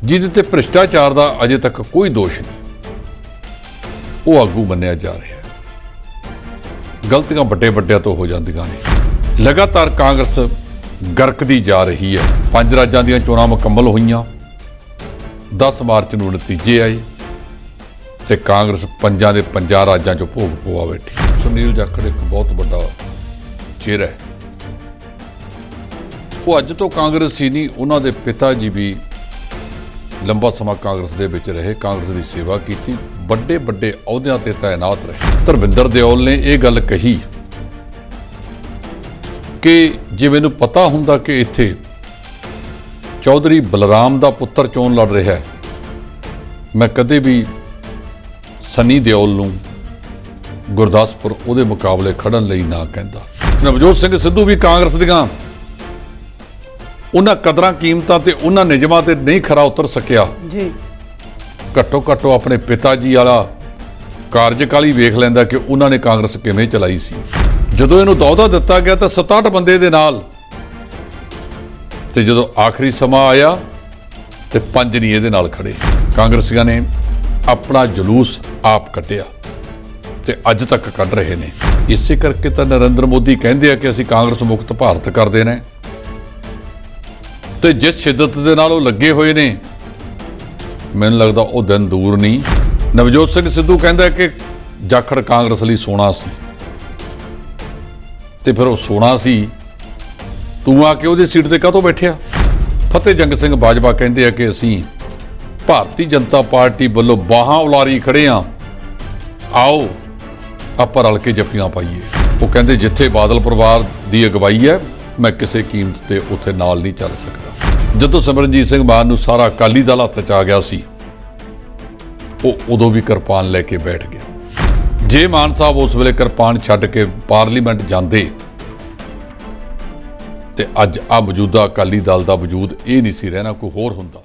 ਜਿਹਦੇ ਤੇ ਭ੍ਰਿਸ਼ਟਾਚਾਰ ਦਾ ਅਜੇ ਤੱਕ ਕੋਈ ਦੋਸ਼ ਨਹੀਂ, ਉਹ ਆਗੂ ਮੰਨਿਆ ਜਾ ਰਿਹਾ ਹੈ। ਗਲਤੀਆਂ ਵੱਡੇ ਵੱਡਿਆਂ ਤੋਂ ਹੋ ਜਾਂਦੀਆਂ ਨੇ। ਲਗਾਤਾਰ ਕਾਂਗਰਸ ਗਰਕਦੀ ਜਾ ਰਹੀ ਹੈ। 5 ਰਾਜਾਂ ਦੀਆਂ ਚੋਣਾਂ ਮੁਕੰਮਲ ਹੋਈਆਂ, 10 ਮਾਰਚ ਨੂੰ ਨਤੀਜੇ ਆਏ ਤੇ ਕਾਂਗਰਸ ਪੰਜਾਂ ਦੇ 5 ਰਾਜਾਂ 'ਚੋਂ ਭੋਗ ਪਵਾ ਬੈਠੀ। ਸੁਨੀਲ ਜਾਖੜ ਇੱਕ ਬਹੁਤ ਵੱਡਾ ਚਿਹਰਾ ਹੈ। ਉਹ ਅੱਜ ਤੋਂ ਕਾਂਗਰਸ ਹੀ ਨਹੀਂ, ਉਹਨਾਂ ਦੇ ਪਿਤਾ ਜੀ ਵੀ ਲੰਬਾ ਸਮਾਂ ਕਾਂਗਰਸ ਦੇ ਵਿੱਚ ਰਹੇ, ਕਾਂਗਰਸ ਦੀ ਸੇਵਾ ਕੀਤੀ, ਵੱਡੇ ਵੱਡੇ ਅਹੁਦਿਆਂ ਤੇ ਤਾਇਨਾਤ ਰਹੇ। ਧਰਮਿੰਦਰ ਦਿਓਲ ਨੇ ਇਹ ਗੱਲ ਕਹੀ ਕਿ ਜੇ ਮੈਨੂੰ ਪਤਾ ਹੁੰਦਾ ਕਿ ਇੱਥੇ ਚੌਧਰੀ ਬਲਰਾਮ ਦਾ ਪੁੱਤਰ ਚੋਣ ਲੜ ਰਿਹਾ ਹੈ, ਮੈਂ ਕਦੇ ਵੀ ਸਨੀ ਦਿਓਲ ਨੂੰ ਗੁਰਦਾਸਪੁਰ ਉਹਦੇ ਮੁਕਾਬਲੇ ਖੜਨ ਲਈ ਨਾ ਕਹਿੰਦਾ। ਨਵਜੋਤ ਸਿੰਘ ਸਿੱਧੂ ਵੀ ਕਾਂਗਰਸ ਦੀਆਂ ਉਹਨਾਂ ਕਦਰਾਂ ਕੀਮਤਾਂ ਤੇ ਉਹਨਾਂ ਨਿਯਮਾਂ ਤੇ ਨਹੀਂ ਖਰਾ ਉਤਰ ਸਕਿਆ ਜੀ। ਘੱਟੋ ਘੱਟ ਆਪਣੇ ਪਿਤਾ ਜੀ ਵਾਲਾ ਕਾਰਜਕਾਲ ਹੀ ਵੇਖ ਲੈਂਦਾ ਕਿ ਉਹਨਾਂ ਨੇ ਕਾਂਗਰਸ ਕਿਵੇਂ ਚਲਾਈ ਸੀ। ਜਦੋਂ ਇਹਨੂੰ ਦੌਦਾ ਦਿੱਤਾ ਗਿਆ ਤਾਂ 67 ਬੰਦੇ ਦੇ ਨਾਲ, ਤੇ ਜਦੋਂ ਆਖਰੀ ਸਮਾਂ ਆਇਆ ਤੇ 5 ਨਹੀਂ ਇਹਦੇ ਨਾਲ ਖੜੇ। ਕਾਂਗਰਸੀਆਂ ਨੇ ਆਪਣਾ ਜਲੂਸ ਆਪ ਕੱਢਿਆ ਤੇ ਅੱਜ ਤੱਕ ਕੱਢ ਰਹੇ ਨੇ। ਇਸੇ ਕਰਕੇ ਤਾਂ ਨਰਿੰਦਰ ਮੋਦੀ ਕਹਿੰਦੇ ਆ ਕਿ ਅਸੀਂ ਕਾਂਗਰਸ ਮੁਕਤ ਭਾਰਤ ਕਰਦੇ ਨੇ, ਤੇ ਜਿਸ ਸ਼ਿੱਦਤ ਦੇ ਨਾਲ ਉਹ ਲੱਗੇ ਹੋਏ ਨੇ, ਮੈਨੂੰ ਲੱਗਦਾ ਉਹ ਦਿਨ ਦੂਰ ਨਹੀਂ। ਨਵਜੋਤ ਸਿੰਘ ਸਿੱਧੂ ਕਹਿੰਦਾ ਕਿ ਜਾਖੜ ਕਾਂਗਰਸ ਲਈ ਸੋਨਾ ਸੀ, ਤੇ ਫਿਰ ਉਹ ਸੋਨਾ ਸੀ, ਤੂੰ ਆ ਕੇ ਉਹਦੀ ਸੀਟ ਤੇ ਕਾਹਤੋਂ ਬੈਠਿਆ। ਫਤਿਹ ਜੰਗ ਸਿੰਘ ਬਾਜਵਾ ਕਹਿੰਦੇ ਆ ਕਿ ਅਸੀਂ ਭਾਰਤੀ ਜਨਤਾ ਪਾਰਟੀ ਵੱਲੋਂ ਬਾਹਾਂ ਉਲਾਰੀ ਖੜੇ ਆ, ਆਓ ਆਪਾਂ ਰਲ ਕੇ ਜੱਫੀਆਂ ਪਾਈਏ। ਉਹ ਕਹਿੰਦੇ ਜਿੱਥੇ ਬਾਦਲ ਪਰਿਵਾਰ ਦੀ ਅਗਵਾਈ ਹੈ, ਮੈਂ ਕਿਸੇ ਕੀਮਤ ਤੇ ਉੱਥੇ ਨਾਲ ਨਹੀਂ ਚੱਲ ਸਕਦਾ। ਜਦੋਂ ਸਿਮਰਨਜੀਤ ਸਿੰਘ ਮਾਨ ਨੂੰ ਸਾਰਾ ਅਕਾਲੀ ਦਲ ਹੱਥ 'ਚ ਆ ਗਿਆ ਸੀ, ਉਹ ਉਦੋਂ ਵੀ ਕਿਰਪਾਨ ਲੈ ਕੇ ਬੈਠ ਗਿਆ। ਜੇ ਮਾਨ ਸਾਹਿਬ ਉਸ ਵੇਲੇ ਕਿਰਪਾਨ ਛੱਡ ਕੇ ਪਾਰਲੀਮੈਂਟ ਜਾਂਦੇ ਤੇ ਅੱਜ ਆ ਮੌਜੂਦਾ ਅਕਾਲੀ ਦਲ ਦਾ ਵਜੂਦ ਇਹ ਨਹੀਂ ਸੀ ਰਹਿਣਾ, ਕੋਈ ਹੋਰ ਹੁੰਦਾ।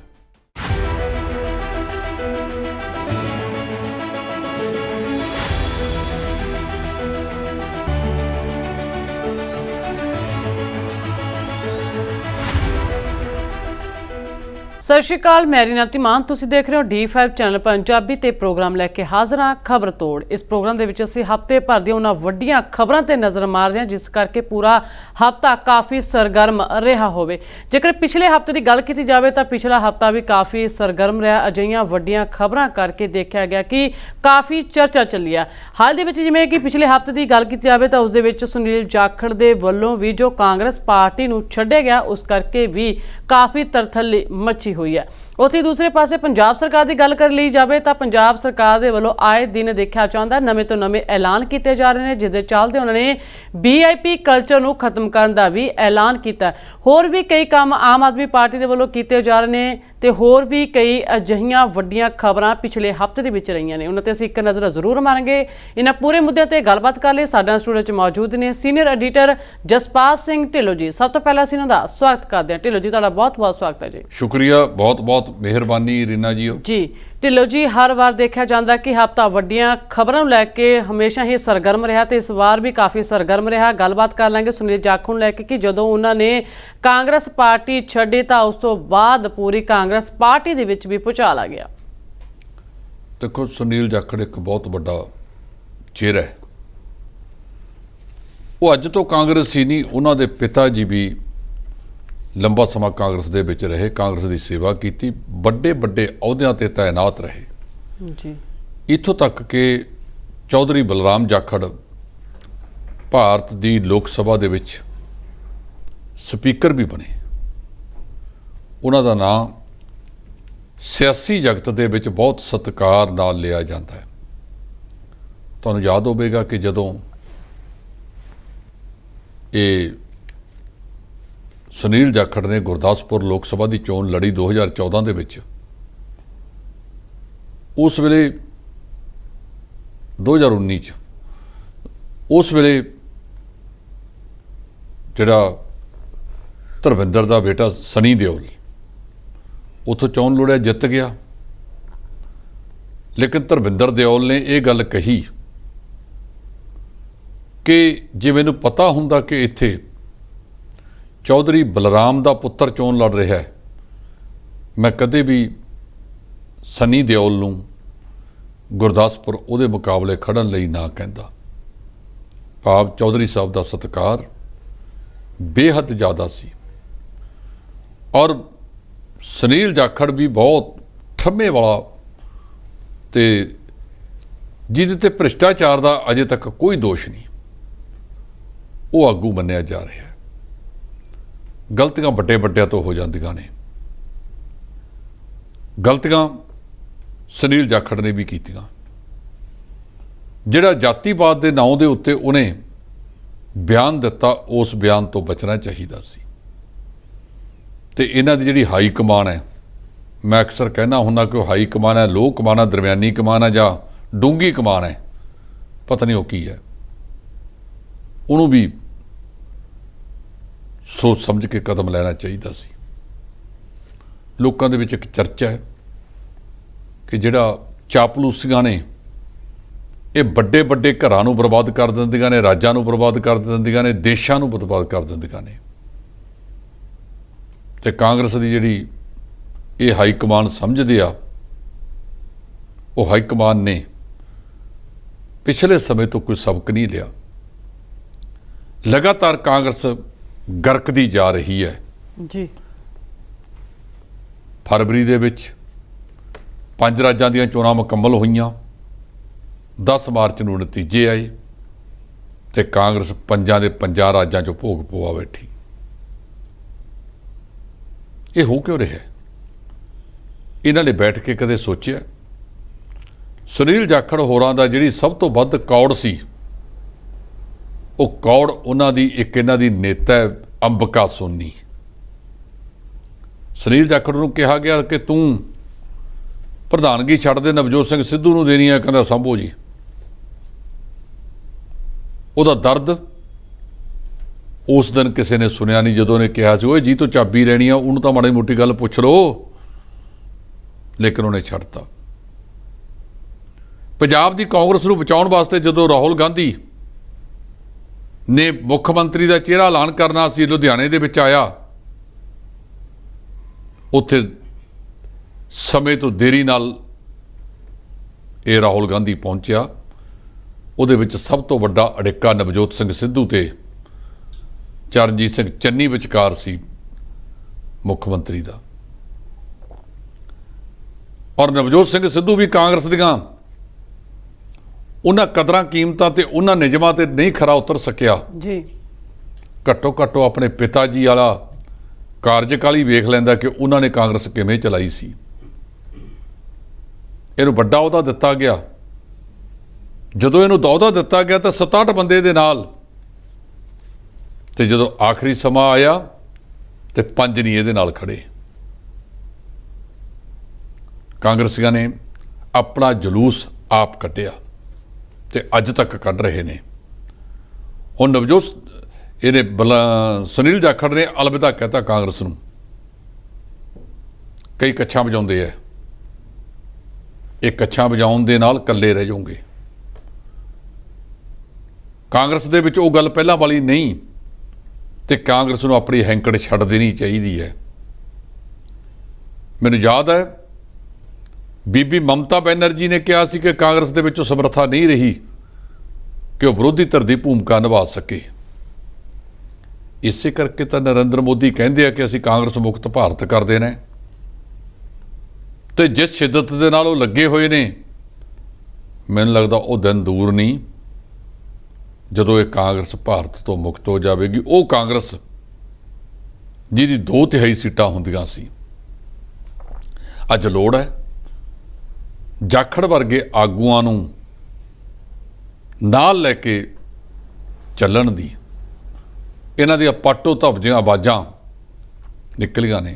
ਸਤਿ ਸ਼੍ਰੀ ਅਕਾਲ, ਮੈਂ ਰੀਨਾ ਧੀਮਾਨ। ਤੁਸੀਂ ਦੇਖ ਰਹੇ ਹੋ D5 ਚੈਨਲ ਪੰਜਾਬੀ ਤੇ ਪ੍ਰੋਗਰਾਮ ਲੈ ਕੇ ਹਾਜ਼ਰ ਹਾਂ ਖਬਰ ਤੋੜ। ਇਸ ਪ੍ਰੋਗਰਾਮ ਦੇ ਵਿੱਚ ਅਸੀਂ ਹਫ਼ਤੇ ਭਰ ਦੀਆਂ ਉਹਨਾਂ ਵੱਡੀਆਂ ਖਬਰਾਂ ਤੇ ਨਜ਼ਰ ਮਾਰਦੇ ਹਾਂ ਜਿਸ ਕਰਕੇ ਪੂਰਾ ਹਫ਼ਤਾ ਕਾਫੀ ਸਰਗਰਮ ਰਿਹਾ ਹੋਵੇ। ਜੇਕਰ ਪਿਛਲੇ ਹਫ਼ਤੇ ਦੀ ਗੱਲ ਕੀਤੀ ਜਾਵੇ ਤਾਂ ਪਿਛਲਾ ਹਫ਼ਤਾ ਵੀ ਕਾਫੀ ਸਰਗਰਮ ਰਿਹਾ। ਅਜਿਹੀਆਂ ਵੱਡੀਆਂ ਖਬਰਾਂ ਕਰਕੇ ਦੇਖਿਆ ਗਿਆ ਕਿ ਕਾਫੀ ਚਰਚਾ ਚੱਲੀ ਆ। ਹਾਲ ਦੇ ਵਿੱਚ ਜਿਵੇਂ ਕਿ ਪਿਛਲੇ ਹਫ਼ਤੇ ਦੀ ਗੱਲ ਕੀਤੀ ਜਾਵੇ ਤਾਂ ਉਸ ਦੇ ਵਿੱਚ ਸੁਨੀਲ ਜਾਖੜ ਦੇ ਵੱਲੋਂ ਵੀ ਜੋ ਕਾਂਗਰਸ ਪਾਰਟੀ ਨੂੰ ਛੱਡਿਆ ਗਿਆ, ਉਸ ਕਰਕੇ ਵੀ ਕਾਫੀ ਤਰਥੱਲੀ ਮੱਚੀ ਹੋਈ ਹੈ। ਉੱਥੇ ਦੂਸਰੇ ਪਾਸੇ ਪੰਜਾਬ ਸਰਕਾਰ ਦੀ ਗੱਲ ਕਰ ਲਈ ਜਾਵੇ ਤਾਂ ਪੰਜਾਬ ਸਰਕਾਰ ਦੇ ਵੱਲੋਂ ਆਏ ਦਿਨ ਦੇਖਿਆ ਜਾਂਦਾ ਨਵੇਂ ਤੋਂ ਨਵੇਂ ਐਲਾਨ ਕੀਤੇ ਜਾ ਰਹੇ ਨੇ, ਜਿਸ ਦੇ ਚੱਲਦੇ ਉਹਨਾਂ ਨੇ VIP ਕਲਚਰ ਨੂੰ ਖਤਮ ਕਰਨ ਦਾ ਵੀ ਐਲਾਨ ਕੀਤਾ। ਹੋਰ ਵੀ ਕਈ ਕੰਮ ਆਮ ਆਦਮੀ ਪਾਰਟੀ ਦੇ ਵੱਲੋਂ ਕੀਤੇ ਜਾ ਰਹੇ ਨੇ ਤੇ ਹੋਰ ਵੀ ਕਈ ਅਜਿਹੀਆਂ ਵੱਡੀਆਂ ਖਬਰਾਂ ਪਿਛਲੇ ਹਫ਼ਤੇ ਦੇ ਵਿੱਚ ਰਹੀਆਂ ਨੇ, ਉਹਨਾਂ ਤੇ ਅਸੀਂ ਇੱਕ ਨਜ਼ਰ ਜ਼ਰੂਰ ਮਾਰਾਂਗੇ। ਇਹਨਾਂ ਪੂਰੇ ਮੁੱਦਿਆਂ ਤੇ ਗੱਲਬਾਤ ਕਰ ਲਈ ਸਾਡੇ ਸਟੂਡੀਓ 'ਚ ਮੌਜੂਦ ਨੇ ਸੀਨੀਅਰ ਐਡੀਟਰ ਜਸਪਾਲ ਸਿੰਘ ਢਿੱਲੋਂ ਜੀ। ਸਭ ਤੋਂ ਪਹਿਲਾਂ ਅਸੀਂ ਇਹਨਾਂ ਦਾ ਸਵਾਗਤ ਕਰਦੇ ਹਾਂ। ਢਿੱਲੋਂ ਜੀ, ਤੁਹਾਡਾ ਬਹੁਤ ਬਹੁਤ ਸਵਾਗਤ ਹੈ ਜੀ। ਸ਼ੁਕਰੀਆ, ਬਹੁਤ ਬਹੁਤ ਮਿਹਰਬਾਨੀ ਰੀਨਾ ਜੀ। ਢਿੱਲੋਂ ਜੀ, ਹਰ ਵਾਰ ਦੇਖਿਆ ਜਾਂਦਾ ਕਿ ਹਫ਼ਤਾ ਵੱਡੀਆਂ ਖਬਰਾਂ ਨੂੰ ਲੈ ਕੇ ਹਮੇਸ਼ਾ ਹੀ ਸਰਗਰਮ ਰਿਹਾ ਤੇ ਇਸ ਵਾਰ ਵੀ ਕਾਫੀ ਸਰਗਰਮ ਰਿਹਾ। ਗੱਲਬਾਤ ਕਰ ਲਾਂਗੇ ਸੁਨੀਲ ਜਾਖੜ ਨੂੰ ਲੈ ਕੇ ਕਿ ਜਦੋਂ ਉਹਨਾਂ ਨੇ ਕਾਂਗਰਸ ਪਾਰਟੀ ਛੱਡੀ ਤਾਂ ਉਸ ਤੋਂ ਬਾਅਦ ਪੂਰੀ ਕਾਂਗਰਸ ਪਾਰਟੀ ਦੇ ਵਿੱਚ ਵੀ ਭੁਚਾਲ ਆ ਗਿਆ। ਦੇਖੋ, ਸੁਨੀਲ ਜਾਖੜ ਇੱਕ ਬਹੁਤ ਵੱਡਾ ਚਿਹਰਾ ਹੈ। ਉਹ ਅੱਜ ਤੋਂ ਕਾਂਗਰਸ ਹੀ ਨਹੀਂ, ਉਹਨਾਂ ਦੇ ਪਿਤਾ ਜੀ ਵੀ ਲੰਬਾ ਸਮਾਂ ਕਾਂਗਰਸ ਦੇ ਵਿੱਚ ਰਹੇ, ਕਾਂਗਰਸ ਦੀ ਸੇਵਾ ਕੀਤੀ, ਵੱਡੇ ਵੱਡੇ ਅਹੁਦਿਆਂ ਤੇ ਤਾਇਨਾਤ ਰਹੇ ਜੀ। ਇੱਥੋਂ ਤੱਕ ਕਿ ਚੌਧਰੀ ਬਲਰਾਮ ਜਾਖੜ ਭਾਰਤ ਦੀ ਲੋਕ ਸਭਾ ਦੇ ਵਿੱਚ ਸਪੀਕਰ ਵੀ ਬਣੇ। ਉਹਨਾਂ ਦਾ ਨਾਂ ਸਿਆਸੀ ਜਗਤ ਦੇ ਵਿੱਚ ਬਹੁਤ ਸਤਿਕਾਰ ਨਾਲ ਲਿਆ ਜਾਂਦਾ ਹੈ। ਤੁਹਾਨੂੰ ਯਾਦ ਹੋਵੇਗਾ ਕਿ ਜਦੋਂ ਇਹ ਸੁਨੀਲ ਜਾਖੜ ਨੇ ਗੁਰਦਾਸਪੁਰ ਲੋਕ ਸਭਾ ਦੀ ਚੋਣ ਲੜੀ 2014 ਦੇ ਵਿੱਚ, ਉਸ ਵੇਲੇ 2019 ਚ ਉਸ ਵੇਲੇ ਜਿਹੜਾ ਧਰਮਿੰਦਰ ਦਾ ਬੇਟਾ ਸਨੀ ਦਿਓਲ ਉੱਥੋਂ ਚੋਣ ਲੜਿਆ, ਜਿੱਤ ਗਿਆ। ਲੇਕਿਨ ਧਰਮਿੰਦਰ ਦਿਓਲ ਨੇ ਇਹ ਗੱਲ ਕਹੀ ਕਿ ਜੇ ਮੈਨੂੰ ਪਤਾ ਹੁੰਦਾ ਕਿ ਇੱਥੇ ਚੌਧਰੀ ਬਲਰਾਮ ਦਾ ਪੁੱਤਰ ਚੋਣ ਲੜ ਰਿਹਾ ਹੈ, ਮੈਂ ਕਦੇ ਵੀ ਸਨੀ ਦਿਓਲ ਨੂੰ ਗੁਰਦਾਸਪੁਰ ਉਹਦੇ ਮੁਕਾਬਲੇ ਖੜਨ ਲਈ ਨਾ ਕਹਿੰਦਾ। ਭਾਵ ਚੌਧਰੀ ਸਾਹਿਬ ਦਾ ਸਤਿਕਾਰ ਬੇਹੱਦ ਜ਼ਿਆਦਾ ਸੀ ਔਰ ਸੁਨੀਲ ਜਾਖੜ ਵੀ ਬਹੁਤ ਠੰਮੇ ਵਾਲਾ ਤੇ ਜਿਹਦੇ ਤੇ ਭ੍ਰਿਸ਼ਟਾਚਾਰ ਦਾ ਅਜੇ ਤੱਕ ਕੋਈ ਦੋਸ਼ ਨਹੀਂ, ਉਹ ਆਗੂ ਮੰਨਿਆ ਜਾ ਰਿਹਾ ਹੈ। ਗਲਤੀਆਂ ਵੱਡੇ ਵੱਡਿਆਂ ਤੋਂ ਹੋ ਜਾਂਦੀਆਂ ਨੇ, ਗਲਤੀਆਂ ਸੁਨੀਲ ਜਾਖੜ ਨੇ ਵੀ ਕੀਤੀਆਂ। ਜਿਹੜਾ ਜਾਤੀਵਾਦ ਦੇ ਨਾਂ ਦੇ ਉੱਤੇ ਉਹਨੇ ਬਿਆਨ ਦਿੱਤਾ, ਉਸ ਬਿਆਨ ਤੋਂ ਬਚਣਾ ਚਾਹੀਦਾ ਸੀ। ਤੇ ਇਹਨਾਂ ਦੀ ਜਿਹੜੀ ਹਾਈ ਕਮਾਨ ਹੈ, ਮੈਂ ਅਕਸਰ ਕਹਿਣਾ ਹੁੰਦਾ ਕਿ ਉਹ ਹਾਈ ਕਮਾਨ ਹੈ, ਲੋਹ ਕਮਾਨ ਹੈ, ਦਰਮਿਆਨੀ ਕਮਾਨ ਹੈ ਜਾਂ ਡੂੰਘੀ ਕਮਾਨ ਹੈ, ਪਤਾ ਨਹੀਂ ਉਹ ਕੀ ਹੈ। ਉਹਨੂੰ ਵੀ ਸੋਚ ਸਮਝ ਕੇ ਕਦਮ ਲੈਣਾ ਚਾਹੀਦਾ ਸੀ। ਲੋਕਾਂ ਦੇ ਵਿੱਚ ਇੱਕ ਚਰਚਾ ਹੈ ਕਿ ਜਿਹੜਾ ਚਾਪਲੂਸੀਆਂ ਨੇ ਇਹ ਵੱਡੇ ਵੱਡੇ ਘਰਾਂ ਨੂੰ ਬਰਬਾਦ ਕਰ ਦਿੰਦੀਆਂ ਨੇ, ਰਾਜਾਂ ਨੂੰ ਬਰਬਾਦ ਕਰ ਦਿੰਦੀਆਂ ਨੇ, ਦੇਸ਼ਾਂ ਨੂੰ ਬਰਬਾਦ ਕਰ ਦਿੰਦੀਆਂ ਨੇ। ਤੇ ਕਾਂਗਰਸ ਦੀ ਜਿਹੜੀ ਇਹ ਹਾਈ ਕਮਾਨ ਸਮਝਦੇ ਆ, ਉਹ ਹਾਈ ਕਮਾਨ ਨੇ ਪਿਛਲੇ ਸਮੇਂ ਤੋਂ ਕੋਈ ਸਬਕ ਨਹੀਂ ਲਿਆ। ਲਗਾਤਾਰ ਕਾਂਗਰਸ ਗਰਕਦੀ ਜਾ ਰਹੀ ਹੈ ਜੀ। ਫਰਵਰੀ ਦੇ ਵਿੱਚ 5 ਰਾਜਾਂ ਦੀਆਂ ਚੋਣਾਂ ਮੁਕੰਮਲ ਹੋਈਆਂ, 10 ਮਾਰਚ ਨੂੰ ਨਤੀਜੇ ਆਏ ਤੇ ਕਾਂਗਰਸ 5 ਦੇ 5 ਰਾਜਾਂ 'ਚੋਂ ਭੋਗ ਪਵਾ ਬੈਠੀ। ਇਹ ਹੋ ਕਿਉਂ ਰਿਹਾ? ਇਹਨਾਂ ਨੇ ਬੈਠ ਕੇ ਕਦੇ ਸੋਚਿਆ? ਸੁਨੀਲ ਜਾਖੜ ਹੋਰਾਂ ਦਾ ਜਿਹੜੀ ਸਭ ਤੋਂ ਵੱਧ ਕੌੜ ਸੀ, ਉਹ ਕੌੜ ਉਹਨਾਂ ਦੀ ਇੱਕ ਇਹਨਾਂ ਦੀ ਨੇਤਾ ਅੰਬਿਕਾ ਸੋਨੀ। ਸੁਨੀਲ ਜਾਖੜ ਨੂੰ ਕਿਹਾ ਗਿਆ ਕਿ ਤੂੰ ਪ੍ਰਧਾਨਗੀ ਛੱਡ ਦੇ, ਨਵਜੋਤ ਸਿੰਘ ਸਿੱਧੂ ਨੂੰ ਦੇਣੀ ਹੈ। ਕਹਿੰਦਾ ਸੰਭੋ ਜੀ। ਉਹਦਾ ਦਰਦ ਉਸ ਦਿਨ ਕਿਸੇ ਨੇ ਸੁਣਿਆ ਨਹੀਂ, ਜਦੋਂ ਨੇ ਕਿਹਾ ਸੀ ਓਏ ਜੀ ਤੋਂ ਚਾਬੀ ਲੈਣੀ ਆ, ਉਹਨੂੰ ਤਾਂ ਮਾੜੀ ਮੋਟੀ ਗੱਲ ਪੁੱਛ ਲਓ, ਲੇਕਿਨ ਉਹਨੇ ਛੱਡਤਾ। ਪੰਜਾਬ ਦੀ ਕਾਂਗਰਸ ਨੂੰ ਬਚਾਉਣ ਵਾਸਤੇ ਜਦੋਂ ਰਾਹੁਲ ਗਾਂਧੀ ਨੇ ਮੁੱਖ ਮੰਤਰੀ ਦਾ ਚਿਹਰਾ ਐਲਾਨ ਕਰਨਾ ਸੀ, ਲੁਧਿਆਣੇ ਦੇ ਵਿੱਚ ਆਇਆ, ਉੱਥੇ ਸਮੇਂ ਤੋਂ ਦੇਰੀ ਨਾਲ ਇਹ ਰਾਹੁਲ ਗਾਂਧੀ ਪਹੁੰਚਿਆ। ਉਹਦੇ ਵਿੱਚ ਸਭ ਤੋਂ ਵੱਡਾ ਅੜਿੱਕਾ ਨਵਜੋਤ ਸਿੰਘ ਸਿੱਧੂ ਤੇ ਚਰਨਜੀਤ ਸਿੰਘ ਚੰਨੀ ਵਿਚਕਾਰ ਸੀ ਮੁੱਖ ਮੰਤਰੀ ਦਾ। ਔਰ ਨਵਜੋਤ ਸਿੰਘ ਸਿੱਧੂ ਵੀ ਕਾਂਗਰਸ ਦੀਆਂ ਉਹਨਾਂ ਕਦਰਾਂ ਕੀਮਤਾਂ ਤੇ ਉਹਨਾਂ ਨਿਯਮਾਂ ਤੇ ਨਹੀਂ ਖਰਾ ਉਤਰ ਸਕਿਆ ਜੀ। ਘੱਟੋ ਘੱਟ ਆਪਣੇ ਪਿਤਾ ਜੀ ਵਾਲਾ ਕਾਰਜਕਾਲ ਹੀ ਵੇਖ ਲੈਂਦਾ ਕਿ ਉਹਨਾਂ ਨੇ ਕਾਂਗਰਸ ਕਿਵੇਂ ਚਲਾਈ ਸੀ। ਇਹਨੂੰ ਵੱਡਾ ਅਹੁਦਾ ਦਿੱਤਾ ਗਿਆ। ਜਦੋਂ ਇਹਨੂੰ ਅਹੁਦਾ ਦਿੱਤਾ ਗਿਆ ਤਾਂ 67 ਬੰਦੇ ਦੇ ਨਾਲ, ਤੇ ਜਦੋਂ ਆਖਰੀ ਸਮਾਂ ਆਇਆ ਤੇ 5 ਨਹੀਂ ਇਹਦੇ ਨਾਲ ਖੜੇ। ਕਾਂਗਰਸੀਆਂ ਨੇ ਆਪਣਾ ਜਲੂਸ ਆਪ ਕੱਢਿਆ ਤੇ ਅੱਜ ਤੱਕ ਕੱਢ ਰਹੇ ਨੇ। ਹੁਣ ਨਵਜੋਤ ਇਹਨੇ ਸੁਨੀਲ ਜਾਖੜ ਨੇ ਅਲਵਿਦਾ ਕਹਿਤਾ ਕਾਂਗਰਸ ਨੂੰ। ਕਈ ਕੱਛਾਂ ਵਜਾਉਂਦੇ ਆ, ਇਹ ਕੱਛਾਂ ਵਜਾਉਣ ਦੇ ਨਾਲ ਇਕੱਲੇ ਰਹਿ ਜਾਓਗੇ। ਕਾਂਗਰਸ ਦੇ ਵਿੱਚ ਉਹ ਗੱਲ ਪਹਿਲਾਂ ਵਾਲੀ ਨਹੀਂ ਤੇ ਕਾਂਗਰਸ ਨੂੰ ਆਪਣੀ ਹੈਂਕੜ ਛੱਡ ਦੇਣੀ ਚਾਹੀਦੀ ਹੈ। ਮੈਨੂੰ ਯਾਦ ਹੈ ਬੀਬੀ ਮਮਤਾ ਬੈਨਰਜੀ ਨੇ ਕਿਹਾ ਸੀ ਕਿ ਕਾਂਗਰਸ ਦੇ ਵਿੱਚ ਉਹ ਸਮਰੱਥਾ ਨਹੀਂ ਰਹੀ ਕਿ ਉਹ ਵਿਰੋਧੀ ਧਿਰ ਦੀ ਭੂਮਿਕਾ ਨਿਭਾ ਸਕੇ। ਇਸੇ ਕਰਕੇ ਤਾਂ ਨਰਿੰਦਰ ਮੋਦੀ ਕਹਿੰਦੇ ਆ ਕਿ ਅਸੀਂ ਕਾਂਗਰਸ ਮੁਕਤ ਭਾਰਤ ਕਰਦੇ ਨੇ। ਤੇ ਜਿਸ ਸ਼ਿੱਦਤ ਦੇ ਨਾਲ ਉਹ ਲੱਗੇ ਹੋਏ ਨੇ, ਮੈਨੂੰ ਲੱਗਦਾ ਉਹ ਦਿਨ ਦੂਰ ਨਹੀਂ ਜਦੋਂ ਇਹ ਕਾਂਗਰਸ ਭਾਰਤ ਤੋਂ ਮੁਕਤ ਹੋ ਜਾਵੇਗੀ। ਉਹ ਕਾਂਗਰਸ ਜਿਹਦੀ 2/3 ਸੀਟਾਂ ਹੁੰਦੀਆਂ ਸੀ। ਅੱਜ ਲੋੜ ਹੈ ਜਾਖੜ ਵਰਗੇ ਆਗੂਆਂ ਨੂੰ ਨਾਲ ਲੈ ਕੇ ਚੱਲਣ ਦੀ। ਇਹਨਾਂ ਦੀਆਂ ਪਾਟੋ ਧੱਬਦੀਆਂ ਆਵਾਜ਼ਾਂ ਨਿਕਲੀਆਂ ਨੇ।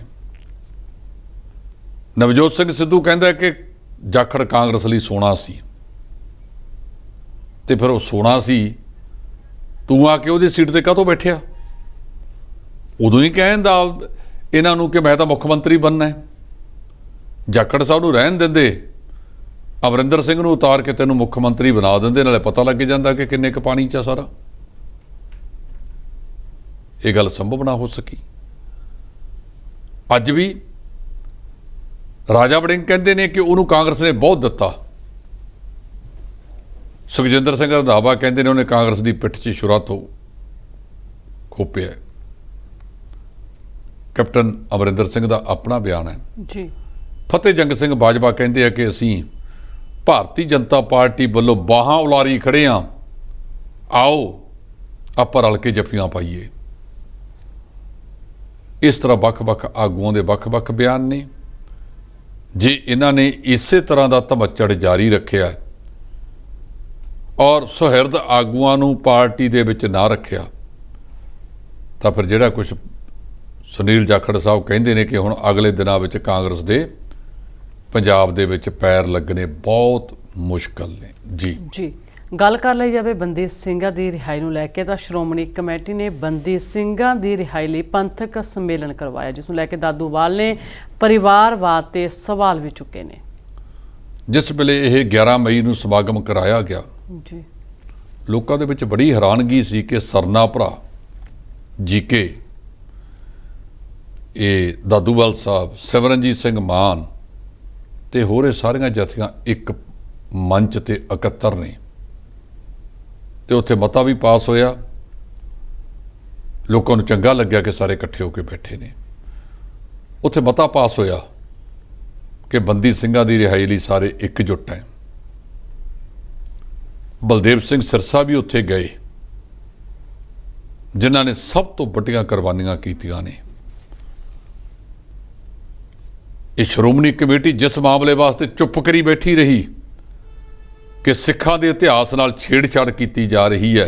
ਨਵਜੋਤ ਸਿੰਘ ਸਿੱਧੂ ਕਹਿੰਦਾ ਕਿ ਜਾਖੜ ਕਾਂਗਰਸ ਲਈ ਸੋਨਾ ਸੀ, ਤੇ ਫਿਰ ਉਹ ਸੋਨਾ ਸੀ, ਤੂੰ ਆ ਕੇ ਉਹਦੀ ਸੀਟ ਤੇ ਕਾਹਤੋਂ ਬੈਠਿਆ? ਉਦੋਂ ਹੀ ਕਹਿੰਦਾ ਇਹਨਾਂ ਨੂੰ ਕਿ ਮੈਂ ਤਾਂ ਮੁੱਖ ਮੰਤਰੀ ਬਣਨਾ ਹੈ। ਜਾਖੜ ਸਾਹਿਬ ਨੂੰ ਰਹਿਣ ਦਿੰਦੇ, ਅਮਰਿੰਦਰ ਸਿੰਘ ਨੂੰ ਉਤਾਰ ਕੇ ਤੈਨੂੰ ਮੁੱਖ ਮੰਤਰੀ ਬਣਾ ਦਿੰਦੇ, ਨਾਲੇ ਪਤਾ ਲੱਗ ਜਾਂਦਾ ਕਿ ਕਿੰਨੇ ਕੁ ਪਾਣੀ 'ਚ ਆ ਸਾਰਾ। ਇਹ ਗੱਲ ਸੰਭਵ ਨਾ ਹੋ ਸਕੀ। ਅੱਜ ਵੀ ਰਾਜਾ ਵੜਿੰਗ ਕਹਿੰਦੇ ਨੇ ਕਿ ਉਹਨੂੰ ਕਾਂਗਰਸ ਨੇ ਬਹੁਤ ਦਿੱਤਾ। ਸੁਖਜਿੰਦਰ ਸਿੰਘ ਰੰਧਾਵਾ ਕਹਿੰਦੇ ਨੇ ਉਹਨੇ ਕਾਂਗਰਸ ਦੀ ਪਿੱਠ 'ਚ ਛੁਰਾ ਤੋਂ ਖੋਪਿਆ। ਕੈਪਟਨ ਅਮਰਿੰਦਰ ਸਿੰਘ ਦਾ ਆਪਣਾ ਬਿਆਨ ਹੈ ਜੀ। ਫਤਿਹ ਜੰਗ ਸਿੰਘ ਬਾਜਵਾ ਕਹਿੰਦੇ ਆ ਕਿ ਅਸੀਂ ਭਾਰਤੀ ਜਨਤਾ ਪਾਰਟੀ ਵੱਲੋਂ ਬਾਹਾਂ ਉਲਾਰੀ ਖੜੇ ਹਾਂ, ਆਓ ਆਪਾਂ ਰਲ ਕੇ ਜੱਫੀਆਂ ਪਾਈਏ। ਇਸ ਤਰ੍ਹਾਂ ਵੱਖ-ਵੱਖ ਆਗੂਆਂ ਦੇ ਵੱਖ-ਵੱਖ ਬਿਆਨ ਨੇ। ਜੇ ਇਹਨਾਂ ਨੇ ਇਸੇ ਤਰ੍ਹਾਂ ਦਾ ਧਮੱਚੜ ਜਾਰੀ ਰੱਖਿਆ ਔਰ ਸੁਹਿਰਦ ਆਗੂਆਂ ਨੂੰ ਪਾਰਟੀ ਦੇ ਵਿੱਚ ਨਾ ਰੱਖਿਆ ਤਾਂ ਫਿਰ ਜਿਹੜਾ ਕੁਝ ਸੁਨੀਲ ਜਾਖੜ ਸਾਹਿਬ ਕਹਿੰਦੇ ਨੇ ਕਿ ਹੁਣ ਅਗਲੇ ਦਿਨਾਂ ਵਿੱਚ ਕਾਂਗਰਸ ਦੇ ਪੰਜਾਬ ਦੇ ਵਿੱਚ ਪੈਰ ਲੱਗਣੇ ਬਹੁਤ ਮੁਸ਼ਕਲ ਨੇ। ਜੀ ਗੱਲ ਕਰ ਲਈ ਜਾਵੇ ਬੰਦੀ ਸਿੰਘਾਂ ਦੀ ਰਿਹਾਈ ਨੂੰ ਲੈ ਕੇ ਤਾਂ ਸ਼੍ਰੋਮਣੀ ਕਮੇਟੀ ਨੇ ਬੰਦੀ ਸਿੰਘਾਂ ਦੀ ਰਿਹਾਈ ਲਈ ਪੰਥਕ ਸੰਮੇਲਨ ਕਰਵਾਇਆ, ਜਿਸ ਨੂੰ ਲੈ ਕੇ ਦਾਦੂਵਾਲ ਨੇ ਪਰਿਵਾਰਵਾਦ ਤੇ ਸਵਾਲ ਵੀ ਚੁੱਕੇ ਨੇ। ਜਿਸ ਵੇਲੇ ਇਹ 11 ਮਈ ਨੂੰ ਸਮਾਗਮ ਕਰਾਇਆ ਗਿਆ ਜੀ, ਲੋਕਾਂ ਦੇ ਵਿੱਚ ਬੜੀ ਹੈਰਾਨਗੀ ਸੀ ਕਿ ਸਰਨਾ ਭਰਾ ਜੀਕੇ, ਇਹ ਦਾਦੂਵਾਲ ਸਾਹਿਬ, ਸਿਮਰਨਜੀਤ ਸਿੰਘ ਮਾਨ ਤੇ ਹੋਰ ਇਹ ਸਾਰੀਆਂ ਜਥੀਆਂ ਇੱਕ ਮੰਚ ਤੇ ਇਕੱਤਰ ਨੇ ਤੇ ਉੱਥੇ ਮਤਾ ਵੀ ਪਾਸ ਹੋਇਆ। ਲੋਕਾਂ ਨੂੰ ਚੰਗਾ ਲੱਗਿਆ ਕਿ ਸਾਰੇ ਇਕੱਠੇ ਹੋ ਕੇ ਬੈਠੇ ਨੇ। ਉੱਥੇ ਮਤਾ ਪਾਸ ਹੋਇਆ ਕਿ ਬੰਦੀ ਸਿੰਘਾਂ ਦੀ ਰਿਹਾਈ ਲਈ ਸਾਰੇ ਇਕਜੁੱਟ ਹੈ। ਬਲਦੇਵ ਸਿੰਘ ਸਿਰਸਾ ਵੀ ਉੱਥੇ ਗਏ, ਜਿਨ੍ਹਾਂ ਨੇ ਸਭ ਤੋਂ ਵੱਡੀਆਂ ਕੁਰਬਾਨੀਆਂ ਕੀਤੀਆਂ ਨੇ। ਇਹ ਸ਼੍ਰੋਮਣੀ ਕਮੇਟੀ ਜਿਸ ਮਾਮਲੇ ਵਾਸਤੇ ਚੁੱਪ ਕਰੀ ਬੈਠੀ ਰਹੀ ਕਿ ਸਿੱਖਾਂ ਦੇ ਇਤਿਹਾਸ ਨਾਲ ਛੇੜਛਾੜ ਕੀਤੀ ਜਾ ਰਹੀ ਹੈ,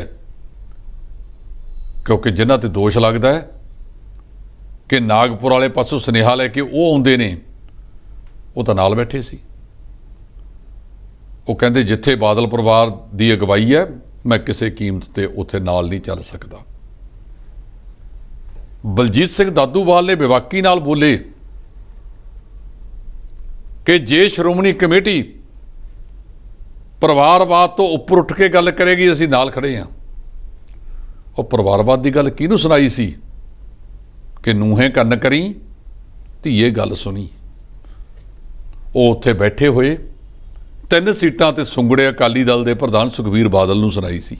ਕਿਉਂਕਿ ਜਿਨ੍ਹਾਂ ਤੇ ਦੋਸ਼ ਲੱਗਦਾ ਹੈ ਕਿ ਨਾਗਪੁਰ ਵਾਲੇ ਪਾਸੋਂ ਸੁਨੇਹਾ ਲੈ ਕੇ ਉਹ ਆਉਂਦੇ ਨੇ, ਉਹ ਤਾਂ ਨਾਲ ਬੈਠੇ ਸੀ। ਉਹ ਕਹਿੰਦੇ ਜਿੱਥੇ ਬਾਦਲ ਪਰਿਵਾਰ ਦੀ ਅਗਵਾਈ ਹੈ ਮੈਂ ਕਿਸੇ ਕੀਮਤ ਤੇ ਉੱਥੇ ਨਾਲ ਨਹੀਂ ਚੱਲ ਸਕਦਾ। ਬਲਜੀਤ ਸਿੰਘ ਦਾਦੂਵਾਲ ਨੇ ਬੇਵਾਕੀ ਨਾਲ ਬੋਲੇ ਕਿ ਜੇ ਸ਼੍ਰੋਮਣੀ ਕਮੇਟੀ ਪਰਿਵਾਰਵਾਦ ਤੋਂ ਉੱਪਰ ਉੱਠ ਕੇ ਗੱਲ ਕਰੇਗੀ ਅਸੀਂ ਨਾਲ ਖੜੇ ਹਾਂ। ਉਹ ਪਰਿਵਾਰਵਾਦ ਦੀ ਗੱਲ ਕਿਹਨੂੰ ਸੁਣਾਈ ਸੀ ਕਿ ਨੂੰਹੇ ਕੰਨ ਕਰੀ ਧੀਏ ਗੱਲ ਸੁਣੀ। ਉਹ ਉੱਥੇ ਬੈਠੇ ਹੋਏ 3 ਸੀਟਾਂ ਤੇ ਸੁੰਗੜੇ ਅਕਾਲੀ ਦਲ ਦੇ ਪ੍ਰਧਾਨ ਸੁਖਬੀਰ ਬਾਦਲ ਨੂੰ ਸੁਣਾਈ ਸੀ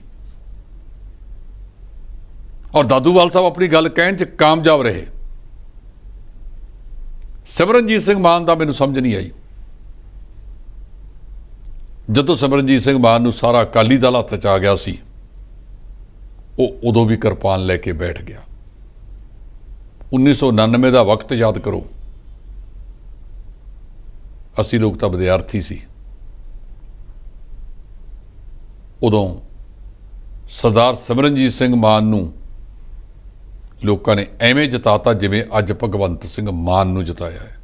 ਔਰ ਦਾਦੂਵਾਲ ਸਾਹਿਬ ਆਪਣੀ ਗੱਲ ਕਹਿਣ 'ਚ ਕਾਮਯਾਬ ਰਹੇ। ਸਿਮਰਨਜੀਤ ਸਿੰਘ ਮਾਨ ਦਾ ਮੈਨੂੰ ਸਮਝ ਨਹੀਂ ਆਈ। ਜਦੋਂ ਸਿਮਰਨਜੀਤ ਸਿੰਘ ਮਾਨ ਨੂੰ ਸਾਰਾ ਅਕਾਲੀ ਦਲ ਹੱਥ 'ਚ ਆ ਗਿਆ ਸੀ, ਉਹ ਉਦੋਂ ਵੀ ਕਿਰਪਾਨ ਲੈ ਕੇ ਬੈਠ ਗਿਆ। 1999 ਦਾ ਵਕਤ ਯਾਦ ਕਰੋ, ਅਸੀਂ ਲੋਕ ਤਾਂ ਵਿਦਿਆਰਥੀ ਸੀ। ਉਦੋਂ ਸਰਦਾਰ ਸਿਮਰਨਜੀਤ ਸਿੰਘ ਮਾਨ ਨੂੰ ਲੋਕਾਂ ਨੇ ਐਵੇਂ ਜਿਤਾਤਾ ਜਿਵੇਂ ਅੱਜ ਭਗਵੰਤ ਸਿੰਘ ਮਾਨ ਨੂੰ ਜਿਤਾਇਆ ਹੈ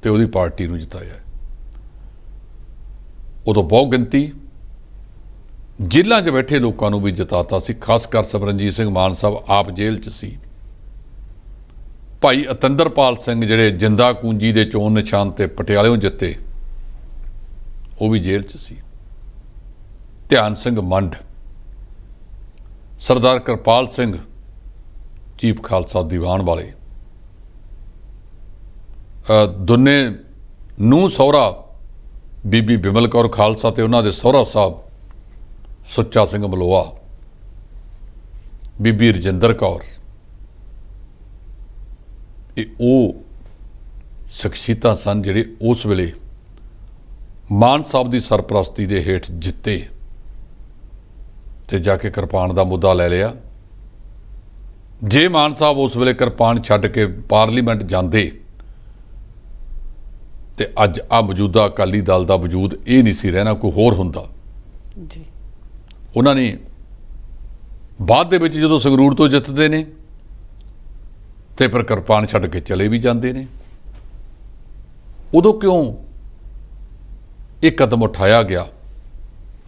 ਤੇ ਉਹਦੀ ਪਾਰਟੀ ਨੂੰ ਜਿਤਾਇਆ ਹੈ। ਉਦੋਂ ਬਹੁਤ ਗਿਣਤੀ ਜੇਲ੍ਹਾਂ 'ਚ ਬੈਠੇ ਲੋਕਾਂ ਨੂੰ ਵੀ ਜਿਤਾਤਾ ਸੀ, ਖਾਸ ਕਰ ਸਿਮਰਨਜੀਤ ਸਿੰਘ ਮਾਨ ਸਾਹਿਬ ਆਪ ਜੇਲ੍ਹ 'ਚ ਸੀ। ਭਾਈ ਅਤਿੰਦਰਪਾਲ ਸਿੰਘ ਜਿਹੜੇ ਜਿੰਦਾ ਕੂੰਜੀ ਦੇ ਚੋਣ ਨਿਸ਼ਾਨ ਤੇ ਪਟਿਆਲਿਓਂ ਜਿੱਤੇ, ਉਹ ਵੀ ਜੇਲ੍ਹ 'ਚ ਸੀ। ਧਿਆਨ ਸਿੰਘ ਮੰਡ, ਸਰਦਾਰ ਕਿਰਪਾਲ ਸਿੰਘ ਚੀਫ ਖਾਲਸਾ ਦੀਵਾਨ ਵਾਲੇ, ਦੋਨੇ ਨੂੰਹ ਸਹੁਰਾ ਬੀਬੀ ਬਿਮਲ ਕੌਰ ਖਾਲਸਾ ਤੇ ਉਹਨਾਂ ਦੇ ਸਹੁਰਾ ਸਾਹਿਬ ਸੁੱਚਾ ਸਿੰਘ ਮਲੋਆ, ਬੀਬੀ ਰਜਿੰਦਰ ਕੌਰ, ਇਹ ਉਹ ਸ਼ਖਸੀਅਤਾਂ ਸਨ ਜਿਹੜੇ ਉਸ ਵੇਲੇ ਮਾਨ ਸਾਹਿਬ ਦੀ ਸਰਪ੍ਰਸਤੀ ਦੇ ਹੇਠ ਜਿੱਤੇ ਤੇ ਜਾ ਕੇ ਕਿਰਪਾਨ ਦਾ ਮੁੱਦਾ ਲੈ ਲਿਆ। ਜੇ ਮਾਨ ਸਾਹਿਬ ਉਸ ਵੇਲੇ ਕਿਰਪਾਨ ਛੱਡ ਕੇ ਪਾਰਲੀਮੈਂਟ ਜਾਂਦੇ ਤੇ ਅੱਜ ਆ ਮੌਜੂਦਾ ਅਕਾਲੀ ਦਲ ਦਾ ਵਜੂਦ ਇਹ ਨਹੀਂ ਸੀ ਰਹਿਣਾ, ਕੋਈ ਹੋਰ ਹੁੰਦਾ ਜੀ। ਉਹਨਾਂ ਨੇ ਬਾਅਦ ਦੇ ਵਿੱਚ ਜਦੋਂ ਸੰਗਰੂਰ ਤੋਂ ਜਿੱਤਦੇ ਨੇ ਤੇ ਫਿਰ ਕਿਰਪਾਨ ਛੱਡ ਕੇ ਚਲੇ ਵੀ ਜਾਂਦੇ ਨੇ। ਉਦੋਂ ਕਿਉਂ ਇਹ ਕਦਮ ਉਠਾਇਆ ਗਿਆ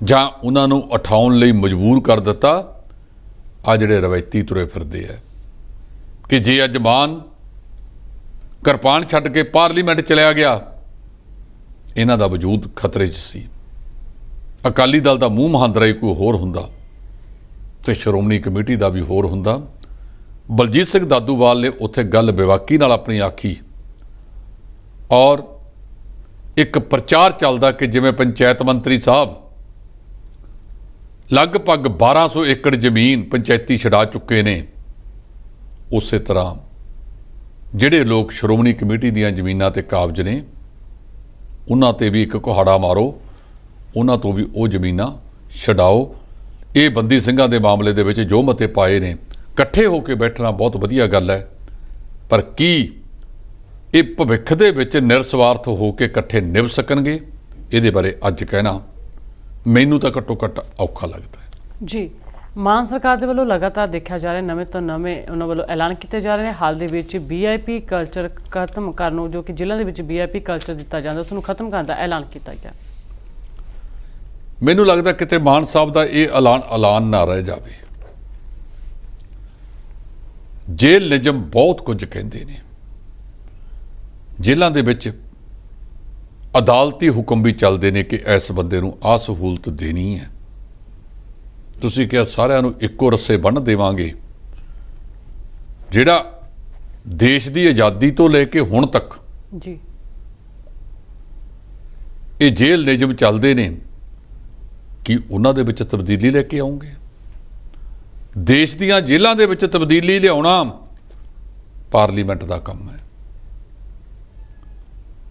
ਜਾਂ ਉਹਨਾਂ ਨੂੰ ਉਠਾਉਣ ਲਈ ਮਜਬੂਰ ਕਰ ਦਿੱਤਾ ਆ ਜਿਹੜੇ ਰਵਾਇਤੀ ਤੁਰੇ ਫਿਰਦੇ ਆ ਕਿ ਜੇ ਅੱਜ ਮਾਨ ਕਿਰਪਾਨ ਛੱਡ ਕੇ ਪਾਰਲੀਮੈਂਟ ਚਲਿਆ ਗਿਆ, ਇਹਨਾਂ ਦਾ ਵਜੂਦ ਖਤਰੇ 'ਚ ਸੀ। ਅਕਾਲੀ ਦਲ ਦਾ ਮੂੰਹ ਮਹਾਂਦਰਾ ਹੀ ਕੋਈ ਹੋਰ ਹੁੰਦਾ ਤੇ ਸ਼੍ਰੋਮਣੀ ਕਮੇਟੀ ਦਾ ਵੀ ਹੋਰ ਹੁੰਦਾ। ਬਲਜੀਤ ਸਿੰਘ ਦਾਦੂਵਾਲ ਨੇ ਉੱਥੇ ਗੱਲ ਬੇਵਾਕੀ ਨਾਲ ਆਪਣੀ ਆਖੀ ਔਰ ਇੱਕ ਪ੍ਰਚਾਰ ਚੱਲਦਾ ਕਿ ਜਿਵੇਂ ਪੰਚਾਇਤ ਮੰਤਰੀ ਸਾਹਿਬ ਲਗਭਗ 1200 ਏਕੜ ਜ਼ਮੀਨ ਪੰਚਾਇਤੀ ਛਡਾ ਚੁੱਕੇ ਨੇ, ਉਸੇ ਤਰ੍ਹਾਂ ਜਿਹੜੇ ਲੋਕ ਸ਼੍ਰੋਮਣੀ ਕਮੇਟੀ ਦੀਆਂ ਜ਼ਮੀਨਾਂ ਤੇ ਕਾਬਜ਼ ਨੇ ਉਹਨਾਂ ਤੇ ਵੀ ਇੱਕ ਕੁਹਾੜਾ ਮਾਰੋ, ਉਹਨਾਂ ਤੋਂ ਵੀ ਉਹ ਜ਼ਮੀਨਾਂ ਛਡਾਓ। ਇਹ ਬੰਦੀ ਸਿੰਘਾਂ ਦੇ ਮਾਮਲੇ ਦੇ ਵਿੱਚ ਜੋ ਮਤੇ ਪਾਏ ਨੇ, ਇਕੱਠੇ ਹੋ ਕੇ ਬੈਠਣਾ ਬਹੁਤ ਵਧੀਆ ਗੱਲ ਹੈ, ਪਰ ਕੀ ਇਹ ਭਵਿੱਖ ਦੇ ਵਿੱਚ ਨਿਰਸਵਾਰਥ ਹੋ ਕੇ ਇਕੱਠੇ ਨਿਭ ਸਕਣਗੇ? ਇਹਦੇ ਬਾਰੇ ਅੱਜ ਕਹਿਣਾ ਮੈਨੂੰ ਤਾਂ ਘੱਟੋ ਘੱਟ ਔਖਾ ਲੱਗਦਾ ਹੈ। ਜੀ, ਮਾਨ ਸਰਕਾਰ ਦੇ ਵੱਲੋਂ ਲਗਾਤਾਰ ਦੇਖਿਆ ਜਾ ਰਿਹਾ, ਨਵੇਂ ਤੋਂ ਨਵੇਂ ਉਹਨਾਂ ਵੱਲੋਂ ਐਲਾਨ ਕੀਤੇ ਜਾ ਰਹੇ ਨੇ। ਹਾਲ ਦੇ ਵਿੱਚ VIP ਕਲਚਰ ਖਤਮ ਕਰਨ ਨੂੰ, ਜੋ ਕਿ ਜ਼ਿਲ੍ਹਾ ਦੇ ਵਿੱਚ VIP ਕਲਚਰ ਦਿੱਤਾ ਜਾਂਦਾ, ਉਸ ਨੂੰ ਖਤਮ ਕਰਨ ਦਾ ਐਲਾਨ ਕੀਤਾ ਗਿਆ। ਮੈਨੂੰ ਲੱਗਦਾ ਕਿਤੇ ਮਾਨ ਸਾਹਿਬ ਦਾ ਇਹ ਐਲਾਨ ਨਾ ਰਹਿ ਜਾਵੇ। ਜੇਲ੍ਹ ਨਿਯਮ ਬਹੁਤ ਕੁਝ ਕਹਿੰਦੇ ਨੇ, ਜੇਲ੍ਹਾਂ ਦੇ ਵਿੱਚ ਅਦਾਲਤੀ ਹੁਕਮ ਵੀ ਚੱਲਦੇ ਨੇ ਕਿ ਇਸ ਬੰਦੇ ਨੂੰ ਆਹ ਸਹੂਲਤ ਦੇਣੀ ਹੈ। ਤੁਸੀਂ ਕਿਹਾ ਸਾਰਿਆਂ ਨੂੰ ਇੱਕੋ ਰੱਸੇ ਬੰਨ੍ਹ ਦੇਵਾਂਗੇ। ਜਿਹੜਾ ਦੇਸ਼ ਦੀ ਆਜ਼ਾਦੀ ਤੋਂ ਲੈ ਕੇ ਹੁਣ ਤੱਕ ਜੀ ਇਹ ਜੇਲ੍ਹ ਨਿਯਮ ਚੱਲਦੇ ਨੇ, ਕਿ ਉਹਨਾਂ ਦੇ ਵਿੱਚ ਤਬਦੀਲੀ ਲੈ ਕੇ ਆਉਂਗੇ? ਦੇਸ਼ ਦੀਆਂ ਜੇਲ੍ਹਾਂ ਦੇ ਵਿੱਚ ਤਬਦੀਲੀ ਲਿਆਉਣਾ ਪਾਰਲੀਮੈਂਟ ਦਾ ਕੰਮ ਹੈ।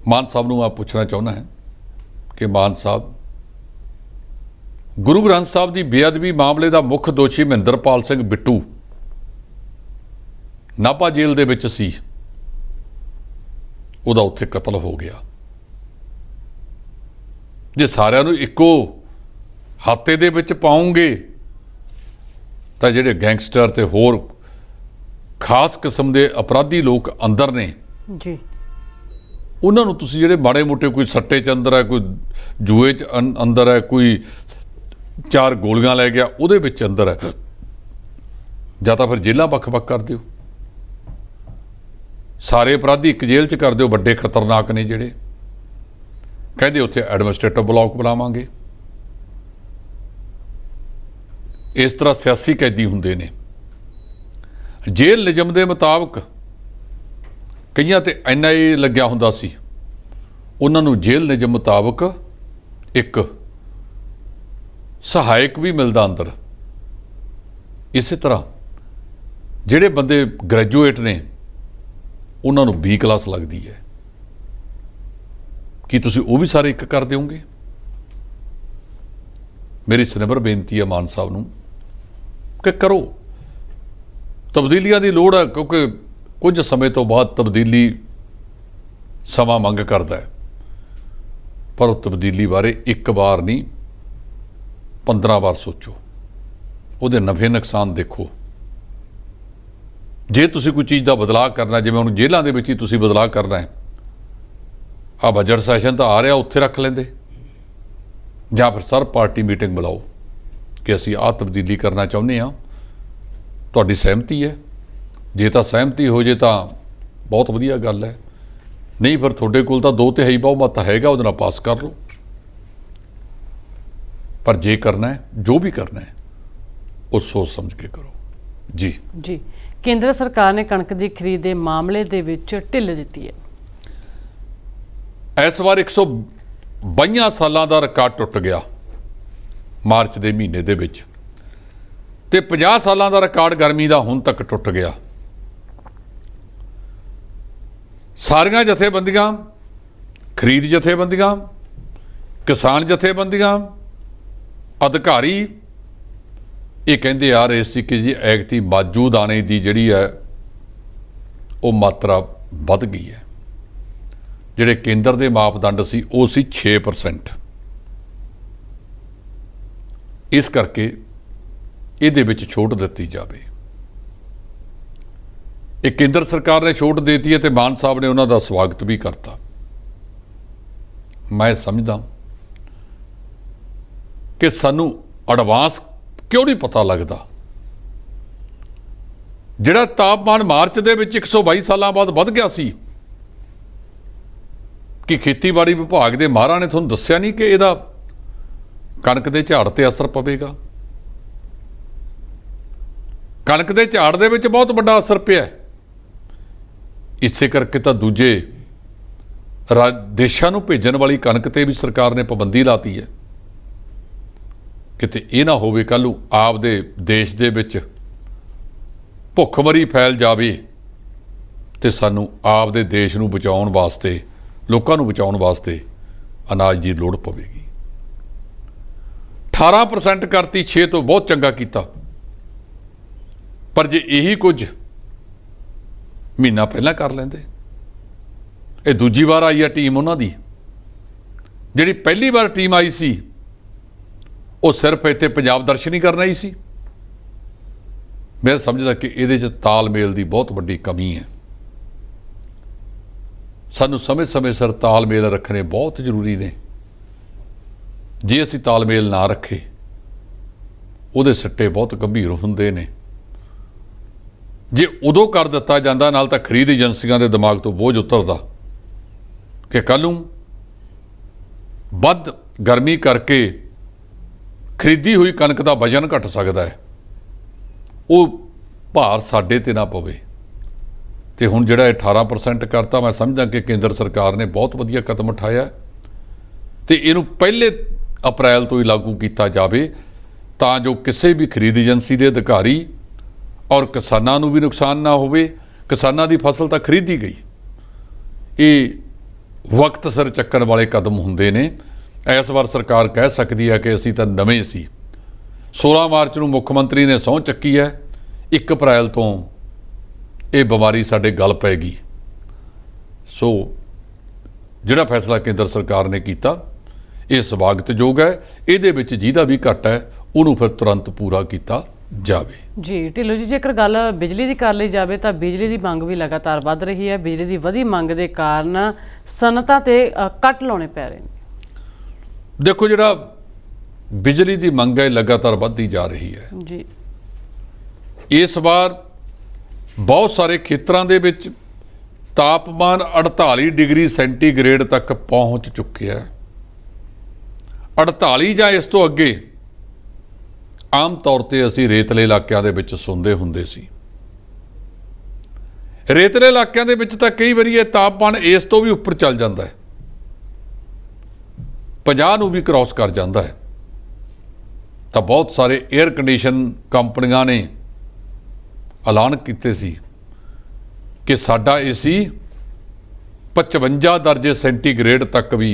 ਮਾਨ ਸਾਹਿਬ ਨੂੰ ਆਪ ਪੁੱਛਣਾ ਚਾਹੁੰਦਾ ਹੈ ਕਿ ਮਾਨ ਸਾਹਿਬ, ਗੁਰੂ ਗ੍ਰੰਥ ਸਾਹਿਬ ਦੀ ਬੇਅਦਬੀ ਮਾਮਲੇ ਦਾ ਮੁੱਖ ਦੋਸ਼ੀ ਮਹਿੰਦਰਪਾਲ ਸਿੰਘ ਬਿੱਟੂ ਨਾਭਾ ਜੇਲ੍ਹ ਦੇ ਵਿੱਚ ਸੀ, ਉਹਦਾ ਉੱਥੇ ਕਤਲ ਹੋ ਗਿਆ। ਜੇ ਸਾਰਿਆਂ ਨੂੰ ਇੱਕੋ ਹਾਤੇ ਦੇ ਵਿੱਚ ਪਾਉਂਗੇ ਤਾਂ ਜਿਹੜੇ ਗੈਂਗਸਟਰ ਤੇ ਹੋਰ ਖਾਸ ਕਿਸਮ ਦੇ ਅਪਰਾਧੀ ਲੋਕ ਅੰਦਰ ਨੇ ਜੀ, ਉਹਨਾਂ ਨੂੰ ਤੁਸੀਂ ਜਿਹੜੇ ਮਾੜੇ ਮੋਟੇ, ਕੋਈ ਸੱਟੇ 'ਚ ਅੰਦਰ ਹੈ, ਕੋਈ ਜੂਏ 'ਚ ਅੰਦਰ ਹੈ, ਕੋਈ 4 ਗੋਲੀਆਂ ਲੈ ਗਿਆ ਉਹਦੇ ਵਿੱਚ ਅੰਦਰ ਹੈ, ਜਾਂ ਤਾਂ ਫਿਰ ਜੇਲ੍ਹਾਂ ਵੱਖ-ਵੱਖ ਕਰ ਦਿਓ। ਸਾਰੇ ਅਪਰਾਧੀ ਇੱਕ ਜੇਲ੍ਹ 'ਚ ਕਰ ਦਿਓ, ਵੱਡੇ ਖਤਰਨਾਕ ਨੇ ਜਿਹੜੇ, ਕਹਿੰਦੇ ਉੱਥੇ ਐਡਮਿਨਿਸਟ੍ਰੇਟਿਵ ਬਲਾਕ ਬਣਾਵਾਂਗੇ। ਇਸ ਤਰ੍ਹਾਂ ਸਿਆਸੀ ਕੈਦੀ ਹੁੰਦੇ ਨੇ। ਜੇਲ੍ਹ ਨਿਯਮ ਦੇ ਮੁਤਾਬਕ ਕਈਆਂ ਤੇ NIA ਲੱਗਿਆ ਹੁੰਦਾ ਸੀ, ਉਹਨਾਂ ਨੂੰ ਜੇਲ੍ਹ ਨਿਯਮ ਮੁਤਾਬਕ ਇੱਕ ਸਹਾਇਕ ਵੀ ਮਿਲਦਾ ਅੰਦਰ। ਇਸੇ ਤਰ੍ਹਾਂ ਜਿਹੜੇ ਬੰਦੇ ਗ੍ਰੈਜੂਏਟ ਨੇ ਉਹਨਾਂ ਨੂੰ B ਕਲਾਸ ਲੱਗਦੀ ਹੈ। ਕੀ ਤੁਸੀਂ ਉਹ ਵੀ ਸਾਰੇ ਇੱਕ ਕਰ ਦਿਓਗੇ? ਮੇਰੀ ਸਨਿਮਰ ਬੇਨਤੀ ਹੈ ਮਾਨ ਸਾਹਿਬ ਨੂੰ ਕਿ ਕਰੋ। ਤਬਦੀਲੀਆਂ ਦੀ ਲੋੜ ਹੈ, ਕਿਉਂਕਿ ਕੁਝ ਸਮੇਂ ਤੋਂ ਬਾਅਦ ਤਬਦੀਲੀ ਸਮਾਂ ਮੰਗ ਕਰਦਾ ਹੈ, ਪਰ ਉਹ ਤਬਦੀਲੀ ਬਾਰੇ ਇੱਕ ਵਾਰ ਨਹੀਂ 15 ਵਾਰ ਸੋਚੋ, ਉਹਦੇ ਨਫੇ ਨੁਕਸਾਨ ਦੇਖੋ। ਜੇ ਤੁਸੀਂ ਕੋਈ ਚੀਜ਼ ਦਾ ਬਦਲਾਅ ਕਰਨਾ, ਜਿਵੇਂ ਹੁਣ ਜੇਲ੍ਹਾਂ ਦੇ ਵਿੱਚ ਹੀ ਤੁਸੀਂ ਬਦਲਾਅ ਕਰਨਾ ਹੈ, ਆਹ ਬਜਟ ਸੈਸ਼ਨ ਤਾਂ ਆ ਰਿਹਾ, ਉੱਥੇ ਰੱਖ ਲੈਂਦੇ, ਜਾਂ ਫਿਰ ਸਰ ਪਾਰਟੀ ਮੀਟਿੰਗ ਬੁਲਾਓ ਕਿ ਅਸੀਂ ਆਹ ਤਬਦੀਲੀ ਕਰਨਾ ਚਾਹੁੰਦੇ ਹਾਂ, ਤੁਹਾਡੀ ਸਹਿਮਤੀ ਹੈ? ਜੇ ਤਾਂ ਸਹਿਮਤੀ ਹੋ ਜੇ ਤਾਂ ਬਹੁਤ ਵਧੀਆ ਗੱਲ ਹੈ, ਨਹੀਂ ਫਿਰ ਤੁਹਾਡੇ ਕੋਲ ਤਾਂ 2/3 ਬਹੁਮਤ ਹੈਗਾ, ਉਹਦੇ ਨਾਲ ਪਾਸ ਕਰ ਲਓ। ਪਰ ਜੇ ਕਰਨਾ ਹੈ, ਜੋ ਵੀ ਕਰਨਾ ਹੈ, ਉਹ ਸੋਚ ਸਮਝ ਕੇ ਕਰੋ। ਜੀ ਜੀ, ਕੇਂਦਰ ਸਰਕਾਰ ਨੇ ਕਣਕ ਦੀ ਖਰੀਦ ਦੇ ਮਾਮਲੇ ਦੇ ਵਿੱਚ ਢਿੱਲ ਦਿੱਤੀ ਹੈ। ਇਸ ਵਾਰ 122 ਸਾਲਾਂ ਦਾ ਰਿਕਾਰਡ ਟੁੱਟ ਗਿਆ ਮਾਰਚ ਦੇ ਮਹੀਨੇ ਦੇ ਵਿੱਚ, ਤੇ 50 ਸਾਲਾਂ ਦਾ ਰਿਕਾਰਡ ਗਰਮੀ ਦਾ ਹੁਣ ਤੱਕ ਟੁੱਟ ਗਿਆ। ਸਾਰੀਆਂ ਜਥੇਬੰਦੀਆਂ, ਖਰੀਦ ਜਥੇਬੰਦੀਆਂ, ਕਿਸਾਨ ਜਥੇਬੰਦੀਆਂ, ਅਧਿਕਾਰੀ ਇਹ ਕਹਿੰਦੇ ਆ ਰਹੇ ਸੀ ਕਿ ਜੀ ਐਗਤੀ ਮਾਜੂ ਦਾਣੇ ਦੀ ਜਿਹੜੀ ਹੈ ਉਹ ਮਾਤਰਾ ਵੱਧ ਗਈ ਹੈ। ਜਿਹੜੇ ਕੇਂਦਰ ਦੇ ਮਾਪਦੰਡ ਸੀ ਉਹ ਸੀ 6%। ਇਸ ਕਰਕੇ ਇਹਦੇ ਵਿੱਚ ਛੋਟ ਦਿੱਤੀ ਜਾਵੇ। ਇਹ ਕੇਂਦਰ ਸਰਕਾਰ ਨੇ ਛੋਟ ਦੇ ਦਿੱਤੀ ਹੈ ਤੇ ਮਾਨ ਸਾਹਿਬ ਨੇ ਉਹਨਾਂ ਦਾ ਸਵਾਗਤ ਵੀ ਕਰਤਾ। ਮੈਂ ਸਮਝਦਾ ਕਿ ਸਾਨੂੰ ਐਡਵਾਂਸ ਕਿਉਂ ਨਹੀਂ ਪਤਾ ਲੱਗਦਾ। ਜਿਹੜਾ ਤਾਪਮਾਨ ਮਾਰਚ ਦੇ ਵਿੱਚ 122 ਸਾਲਾਂ ਬਾਅਦ ਵੱਧ ਗਿਆ ਸੀ, ਕਿ ਖੇਤੀਬਾੜੀ ਵਿਭਾਗ ਦੇ ਮਾਹਰਾਂ ਨੇ ਤੁਹਾਨੂੰ ਦੱਸਿਆ ਨਹੀਂ ਕਿ ਇਹਦਾ ਕਣਕ ਦੇ ਝਾੜ ਤੇ ਅਸਰ ਪਵੇਗਾ। ਕਣਕ ਦੇ ਝਾੜ ਦੇ ਵਿੱਚ ਬਹੁਤ ਵੱਡਾ ਅਸਰ ਪਿਆ। ਇਸੇ ਕਰਕੇ ਤਾਂ ਦੂਜੇ ਦੇਸ਼ਾਂ ਨੂੰ ਭੇਜਣ ਵਾਲੀ ਕਣਕ ਤੇ ਵੀ ਸਰਕਾਰ ਨੇ ਪਾਬੰਦੀ ਲਾਤੀ ਹੈ। ਕਿਤੇ ਇਹ ਨਾ ਹੋਵੇ ਕੱਲ੍ਹ ਨੂੰ ਆਪਦੇ ਦੇਸ਼ ਦੇ ਵਿੱਚ ਭੁੱਖਮਰੀ ਫੈਲ ਜਾਵੇ ਤੇ ਸਾਨੂੰ ਆਪਦੇ ਦੇਸ਼ ਨੂੰ ਬਚਾਉਣ ਵਾਸਤੇ, ਲੋਕਾਂ ਨੂੰ ਬਚਾਉਣ ਵਾਸਤੇ ਅਨਾਜ ਦੀ ਲੋੜ ਪਵੇਗੀ। 18% ਕਰਤੀ, 6 ਤੋਂ ਬਹੁਤ ਚੰਗਾ ਕੀਤਾ। ਪਰ ਜੇ ਇਹੀ ਕੁਝ ਮਹੀਨਾ ਪਹਿਲਾਂ ਕਰ ਲੈਂਦੇ। ਇਹ ਦੂਜੀ ਵਾਰ ਆਈ ਆ ਟੀਮ ਉਹਨਾਂ ਦੀ। ਜਿਹੜੀ ਪਹਿਲੀ ਵਾਰ ਟੀਮ ਆਈ ਸੀ ਉਹ ਸਿਰਫ ਇੱਥੇ ਪੰਜਾਬ ਦਰਸ਼ਨ ਹੀ ਕਰਨ ਆਈ ਸੀ। ਮੈਂ ਸਮਝਦਾ ਕਿ ਇਹਦੇ 'ਚ ਤਾਲਮੇਲ ਦੀ ਬਹੁਤ ਵੱਡੀ ਕਮੀ ਹੈ। ਸਾਨੂੰ ਸਮੇਂ-ਸਮੇਂ ਸਿਰ ਤਾਲਮੇਲ ਰੱਖਣੇ ਬਹੁਤ ਜ਼ਰੂਰੀ ਨੇ। ਜੇ ਅਸੀਂ ਤਾਲਮੇਲ ਨਾ ਰੱਖੇ ਉਹਦੇ ਸਿੱਟੇ ਬਹੁਤ ਗੰਭੀਰ ਹੁੰਦੇ ਨੇ। ਜੇ ਉਦੋਂ ਕਰ ਦਿੱਤਾ ਜਾਂਦਾ, ਨਾਲ ਤਾਂ ਖਰੀਦ ਏਜੰਸੀਆਂ ਦੇ ਦਿਮਾਗ ਤੋਂ ਬੋਝ ਉਤਰਦਾ ਕਿ ਕੱਲ੍ਹ ਨੂੰ ਵੱਧ ਗਰਮੀ ਕਰਕੇ ਖਰੀਦੀ ਹੋਈ ਕਣਕ ਦਾ ਵਜ਼ਨ ਘਟ ਸਕਦਾ ਹੈ, ਉਹ ਭਾਰ ਸਾਡੇ ਤੇ ਨਾ ਪਵੇ। ਤੇ ਹੁਣ ਜਿਹੜਾ 18% ਕਰਤਾ, ਮੈਂ ਸਮਝਦਾ ਕਿ ਕੇਂਦਰ ਸਰਕਾਰ ਨੇ ਬਹੁਤ ਵਧੀਆ ਕਦਮ ਉਠਾਇਆ ਤੇ ਇਹਨੂੰ 1 ਅਪ੍ਰੈਲ ਤੋਂ ਹੀ ਲਾਗੂ ਕੀਤਾ ਜਾਵੇ, ਤਾਂ ਜੋ ਕਿਸੇ ਵੀ ਖਰੀਦ ਏਜੰਸੀ ਦੇ ਅਧਿਕਾਰੀ ਔਰ ਕਿਸਾਨਾਂ ਨੂੰ ਵੀ ਨੁਕਸਾਨ ਨਾ ਹੋਵੇ। ਕਿਸਾਨਾਂ ਦੀ ਫਸਲ ਤਾਂ ਖਰੀਦੀ ਗਈ। ਇਹ ਵਕਤ ਸਿਰ ਚੱਕਣ ਵਾਲੇ ਕਦਮ ਹੁੰਦੇ ਨੇ। ਇਸ ਵਾਰ ਸਰਕਾਰ ਕਹਿ ਸਕਦੀ ਹੈ ਕਿ ਅਸੀਂ ਤਾਂ ਨਵੇਂ ਸੀ। 16 ਮਾਰਚ ਨੂੰ ਮੁੱਖ ਮੰਤਰੀ ਨੇ ਸਹੁੰ ਚੱਕੀ ਹੈ, 1 ਅਪ੍ਰੈਲ ਤੋਂ ਇਹ ਬਿਮਾਰੀ ਸਾਡੇ ਗਲ ਪੈਗੀ। ਸੋ ਜਿਹੜਾ ਫੈਸਲਾ ਕੇਂਦਰ ਸਰਕਾਰ ਨੇ ਕੀਤਾ ਇਹ ਸਵਾਗਤਯੋਗ ਹੈ। ਇਹਦੇ ਵਿੱਚ ਜਿਹਦਾ ਵੀ ਘੱਟ ਹੈ ਉਹਨੂੰ ਫਿਰ ਤੁਰੰਤ ਪੂਰਾ ਕੀਤਾ ਜਾਵੇ। ਜੀ ਢਿੱਲੋਂ ਜੀ, ਜੇਕਰ ਗੱਲ ਬਿਜਲੀ ਦੀ ਕਰ ਲਈ ਜਾਵੇ ਤਾਂ ਬਿਜਲੀ ਦੀ ਮੰਗ ਵੀ ਲਗਾਤਾਰ ਵੱਧ ਰਹੀ ਹੈ। ਬਿਜਲੀ ਦੀ ਵਧੀ ਮੰਗ ਦੇ ਕਾਰਨ ਸਨਅਤਾਂ ਤੇ ਕੱਟ ਲਾਉਣੇ ਪੈ ਰਹੇ ਨੇ। ਦੇਖੋ, ਜਿਹੜਾ ਬਿਜਲੀ ਦੀ ਮੰਗ ਹੈ ਲਗਾਤਾਰ ਵੱਧਦੀ ਜਾ ਰਹੀ ਹੈ ਜੀ। ਇਸ ਵਾਰ ਬਹੁਤ ਸਾਰੇ ਖੇਤਰਾਂ ਦੇ ਵਿੱਚ ਤਾਪਮਾਨ 48 ਡਿਗਰੀ ਸੈਂਟੀਗ੍ਰੇਡ ਤੱਕ ਪਹੁੰਚ ਚੁੱਕਿਆ ਹੈ। 48 ਜਾਂ ਇਸ ਤੋਂ ਅੱਗੇ ਆਮ ਤੌਰ ਤੇ ਅਸੀਂ ਰੇਤਲੇ ਇਲਾਕਿਆਂ ਦੇ ਵਿੱਚ ਸੁਣਦੇ ਹੁੰਦੇ ਸੀ। ਰੇਤਲੇ ਇਲਾਕਿਆਂ ਦੇ ਵਿੱਚ ਤਾਂ ਕਈ ਵਾਰੀ ਇਹ ਤਾਪਮਾਨ ਇਸ ਤੋਂ ਵੀ ਉੱਪਰ ਚੱਲ ਜਾਂਦਾ ਹੈ, 50 ਨੂੰ ਵੀ ਕ੍ਰਾਸ ਕਰ ਜਾਂਦਾ ਹੈ। ਤਾਂ ਬਹੁਤ ਸਾਰੇ 에ਅਰ ਕੰਡੀਸ਼ਨ ਕੰਪਨੀਆਂ ਨੇ ਐਲਾਨ ਕੀਤੇ ਸੀ ਕਿ ਸਾਡਾ ਏਸੀ 55 ਦਰਜੇ ਸੈਂਟੀਗ੍ਰੇਡ ਤੱਕ ਵੀ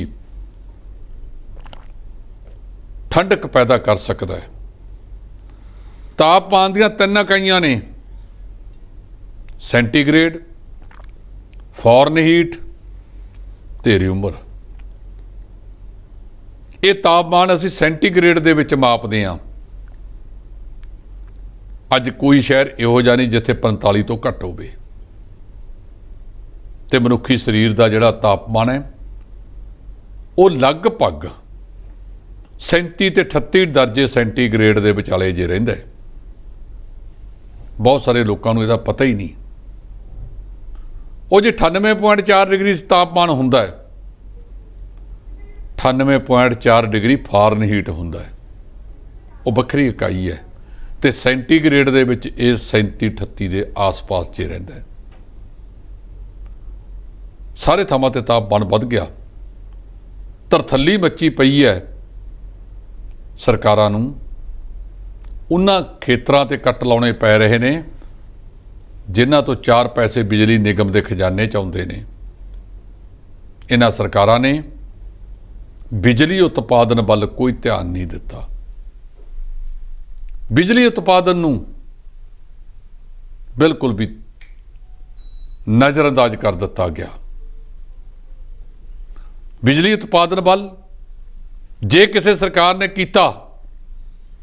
ਠੰਡਕ ਪੈਦਾ ਕਰ ਸਕਦਾ ਹੈ। ਤਾਪਮਾਨ ਦੀਆਂ 3 ਇਕਾਈਆਂ ਨੇ, ਸੈਂਟੀਗ੍ਰੇਡ, ਫਾਰਨਹੀਟ ਤੇ ਰਿਊਮਰ। ਇਹ ਤਾਪਮਾਨ ਅਸੀਂ ਸੈਂਟੀਗ੍ਰੇਡ ਦੇ ਵਿੱਚ ਮਾਪਦੇ ਹਾਂ। ਅੱਜ ਕੋਈ ਸ਼ਹਿਰ ਇਹੋ ਜਿਹਾ ਨਹੀਂ ਜਿੱਥੇ 45 ਤੋਂ ਘੱਟ ਹੋਵੇ। ਤੇ ਮਨੁੱਖੀ ਸਰੀਰ ਦਾ ਜਿਹੜਾ ਤਾਪਮਾਨ ਹੈ ਉਹ ਲਗਭਗ 37 ਤੇ 38 ਦਰਜੇ ਸੈਂਟੀਗ੍ਰੇਡ ਦੇ ਵਿਚਾਲੇ ਜੇ ਰਹਿੰਦਾ ਹੈ। ਬਹੁਤ ਸਾਰੇ ਲੋਕਾਂ ਨੂੰ ਇਹਦਾ ਪਤਾ ਹੀ ਨਹੀਂ। ਉਹ ਜੇ 98.4 ਡਿਗਰੀ ਤਾਪਮਾਨ ਹੁੰਦਾ ਹੈ, 98.4 ਡਿਗਰੀ ਫਾਰਨਹੀਟ ਹੁੰਦਾ ਹੈ, ਉਹ ਵੱਖਰੀ ਇਕਾਈ ਹੈ। ਤੇ ਸੈਂਟੀਗ੍ਰੇਡ ਦੇ ਵਿੱਚ ਇਹ 37-38 ਦੇ ਆਸ-ਪਾਸ 'ਚ ਰਹਿੰਦਾ ਹੈ। ਸਾਰੇ ਥਾਵਾਂ ਤੇ ਤਾਪਮਾਨ ਵੱਧ ਗਿਆ, ਤਰਥੱਲੀ ਮੱਚੀ ਪਈ ਹੈ। ਸਰਕਾਰਾਂ ਨੂੰ ਉਹਨਾਂ ਖੇਤਰਾਂ ਤੇ ਕੱਟ ਲਾਉਣੇ ਪੈ ਰਹੇ ਨੇ ਜਿਨ੍ਹਾਂ ਤੋਂ 4 ਪੈਸੇ ਬਿਜਲੀ ਨਿਗਮ ਦੇ ਖਜ਼ਾਨੇ 'ਚ ਆਉਂਦੇ ਨੇ। ਇਹਨਾਂ ਸਰਕਾਰਾਂ ਨੇ ਬਿਜਲੀ ਉਤਪਾਦਨ ਵੱਲ ਕੋਈ ਧਿਆਨ ਨਹੀਂ ਦਿੱਤਾ। ਬਿਜਲੀ ਉਤਪਾਦਨ ਨੂੰ ਬਿਲਕੁਲ ਵੀ ਨਜ਼ਰਅੰਦਾਜ਼ ਕਰ ਦਿੱਤਾ ਗਿਆ। ਬਿਜਲੀ ਉਤਪਾਦਨ ਵੱਲ ਜੇ ਕਿਸੇ ਸਰਕਾਰ ਨੇ ਕੀਤਾ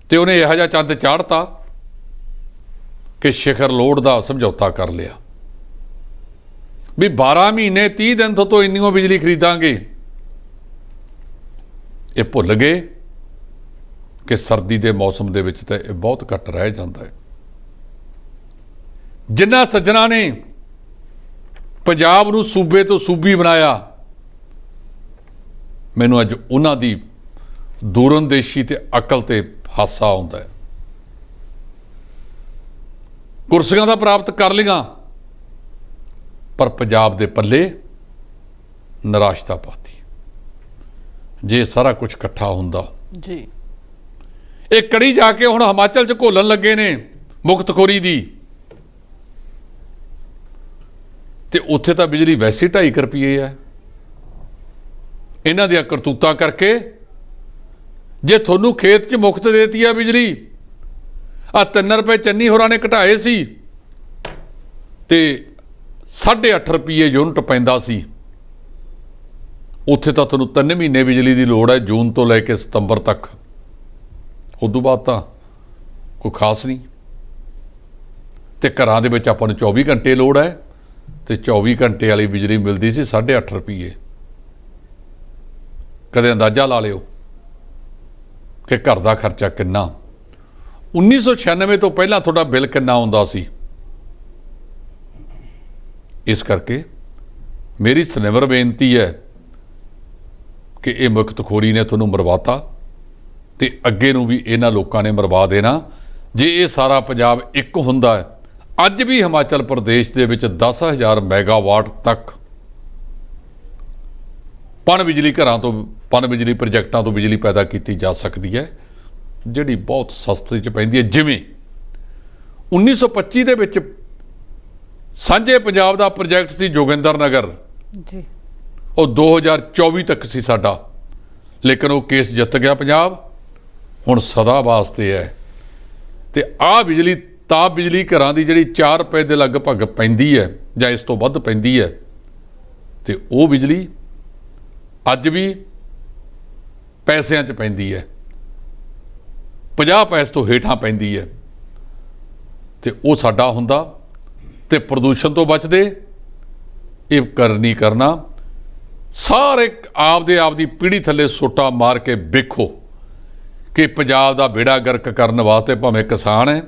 ਤੇ ਉਹਨੇ ਇਹੋ ਜਿਹਾ ਚੰਦ ਚਾੜਤਾ ਕਿ ਸਿਖਰ ਲੋੜ ਦਾ ਸਮਝੌਤਾ ਕਰ ਲਿਆ ਵੀ 12 ਮਹੀਨੇ 30 ਦਿਨ ਤੋਂ ਇੰਨੀਓ ਬਿਜਲੀ ਖਰੀਦਾਂਗੇ। ਇਹ ਭੁੱਲ ਗਏ ਕਿ ਸਰਦੀ ਦੇ ਮੌਸਮ ਦੇ ਵਿੱਚ ਤਾਂ ਇਹ ਬਹੁਤ ਘੱਟ ਰਹਿ ਜਾਂਦਾ ਹੈ। ਜਿਨ੍ਹਾਂ ਸੱਜਣਾ ਨੇ ਪੰਜਾਬ ਨੂੰ ਸੂਬੇ ਤੋਂ ਸੂਬੀ ਬਣਾਇਆ, ਮੈਨੂੰ ਅੱਜ ਉਹਨਾਂ ਦੀ ਦੂਰਅੰਦੇਸ਼ੀ ਤੇ ਅਕਲ ਤੇ ਹਾਸਾ ਆਉਂਦਾ ਹੈ। ਕੁਰਸੀਆਂ ਤਾਂ ਪ੍ਰਾਪਤ ਕਰ ਲਈਆਂ, ਪਰ ਪੰਜਾਬ ਦੇ ਪੱਲੇ ਨਿਰਾਸ਼ਤਾ ਪਾਤੀ। ਜੇ ਸਾਰਾ ਕੁਝ ਇਕੱਠਾ ਹੁੰਦਾ ਜੀ, ਇਹ ਕੜੀ ਜਾ ਕੇ ਹੁਣ ਹਿਮਾਚਲ 'ਚ ਘੋਲਣ ਲੱਗੇ ਨੇ ਮੁਕਤਖੋਰੀ ਦੀ, ਤੇ ਉੱਥੇ ਤਾਂ ਬਿਜਲੀ ਵੈਸੇ 2.5 ਰੁਪਏ ਹੈ। ਇਹਨਾਂ ਦੀਆਂ ਕਰਤੂਤਾਂ ਕਰਕੇ ਜੇ ਤੁਹਾਨੂੰ ਖੇਤ 'ਚ ਮੁਫਤ ਦੇਤੀ ਆ ਬਿਜਲੀ, ਆ 3 ਰੁਪਏ ਚੰਨੀ ਹੋਰਾਂ ਨੇ ਘਟਾਏ ਸੀ ਤੇ 8.5 ਰੁਪਏ ਯੂਨਿਟ ਪੈਂਦਾ ਸੀ, ਉੱਥੇ ਤਾਂ ਤੁਹਾਨੂੰ 3 ਮਹੀਨੇ ਬਿਜਲੀ ਦੀ ਲੋੜ ਹੈ, ਜੂਨ ਤੋਂ ਲੈ ਕੇ ਸਤੰਬਰ ਤੱਕ। ਉਦੋਂ ਬਾਅਦ ਤਾਂ ਕੋਈ ਖਾਸ ਨਹੀਂ। ਤੇ ਘਰਾਂ ਦੇ ਵਿੱਚ ਆਪਾਂ ਨੂੰ 24 ਘੰਟੇ ਲੋੜ ਹੈ, ਤੇ 24 ਘੰਟੇ ਵਾਲੀ ਬਿਜਲੀ ਮਿਲਦੀ ਸੀ 8.5 ਰੁਪਏ। ਕਦੇ ਅੰਦਾਜ਼ਾ ਲਾ ਲਿਓ ਕਿ ਘਰ ਦਾ ਖਰਚਾ ਕਿੰਨਾ। 1996 ਤੋਂ ਪਹਿਲਾਂ ਤੁਹਾਡਾ ਬਿੱਲ ਕਿੰਨਾ ਆਉਂਦਾ ਸੀ। ਇਸ ਕਰਕੇ ਮੇਰੀ ਸਨਿਮਰ ਬੇਨਤੀ ਹੈ ਕਿ ਇਹ ਮੁਕਤਖੋਰੀ ਨੇ ਤੁਹਾਨੂੰ ਮਰਵਾਤਾ, ਤੇ ਅੱਗੇ ਨੂੰ ਵੀ ਇਹਨਾਂ ਲੋਕਾਂ ਨੇ ਮਰਵਾ ਦੇਣਾ। ਜੇ ਇਹ ਸਾਰਾ ਪੰਜਾਬ ਇੱਕ ਹੁੰਦਾ ਹੈ, ਅੱਜ ਵੀ ਹਿਮਾਚਲ ਪ੍ਰਦੇਸ਼ ਦੇ ਵਿੱਚ 10,000 ਮੈਗਾਵਾਟ ਤੱਕ ਪਣ ਬਿਜਲੀ ਘਰਾਂ ਤੋਂ, ਪਣ ਬਿਜਲੀ ਪ੍ਰੋਜੈਕਟਾਂ ਤੋਂ ਬਿਜਲੀ ਪੈਦਾ ਕੀਤੀ ਜਾ ਸਕਦੀ ਹੈ, ਜਿਹੜੀ ਬਹੁਤ ਸਸਤੇ 'ਚ ਪੈਂਦੀ ਹੈ। ਜਿਵੇਂ 1925 ਦੇ ਵਿੱਚ ਸਾਂਝੇ ਪੰਜਾਬ ਦਾ ਪ੍ਰੋਜੈਕਟ ਸੀ ਜੋਗਿੰਦਰ ਨਗਰ ਜੀ, ਉਹ 2024 ਤੱਕ ਸੀ ਸਾਡਾ, ਲੇਕਿਨ ਉਹ ਕੇਸ ਜਿੱਤ ਗਿਆ ਪੰਜਾਬ, ਹੁਣ ਸਦਾ ਵਾਸਤੇ ਹੈ। ਤੇ ਆਹ ਬਿਜਲੀ, ਤਾਪ ਬਿਜਲੀ ਘਰਾਂ ਦੀ ਜਿਹੜੀ 4 ਰੁਪਏ ਦੇ ਲਗਭਗ ਪੈਂਦੀ ਹੈ ਜਾਂ ਇਸ ਤੋਂ ਵੱਧ ਪੈਂਦੀ ਹੈ, ਤੇ ਉਹ ਬਿਜਲੀ ਅੱਜ ਵੀ ਪੈਸਿਆਂ 'ਚ ਪੈਂਦੀ ਹੈ, 50 ਪੈਸੇ ਤੋਂ ਹੇਠਾਂ ਪੈਂਦੀ ਹੈ। ਤੇ ਉਹ ਸਾਡਾ ਹੁੰਦਾ ਤੇ ਪ੍ਰਦੂਸ਼ਣ ਤੋਂ ਬਚਦੇ। ਇਹ ਕਰਨੀ ਕਰਨਾ ਸਾਰੇ ਆਪਦੀ ਪੀੜ੍ਹੀ ਥੱਲੇ ਸੋਟਾ ਮਾਰ ਕੇ ਵੇਖੋ ਕਿ ਪੰਜਾਬ ਦਾ ਬੇੜਾ ਗਰਕ ਕਰਨ ਵਾਸਤੇ ਭਾਵੇਂ ਕਿਸਾਨ ਹੈ,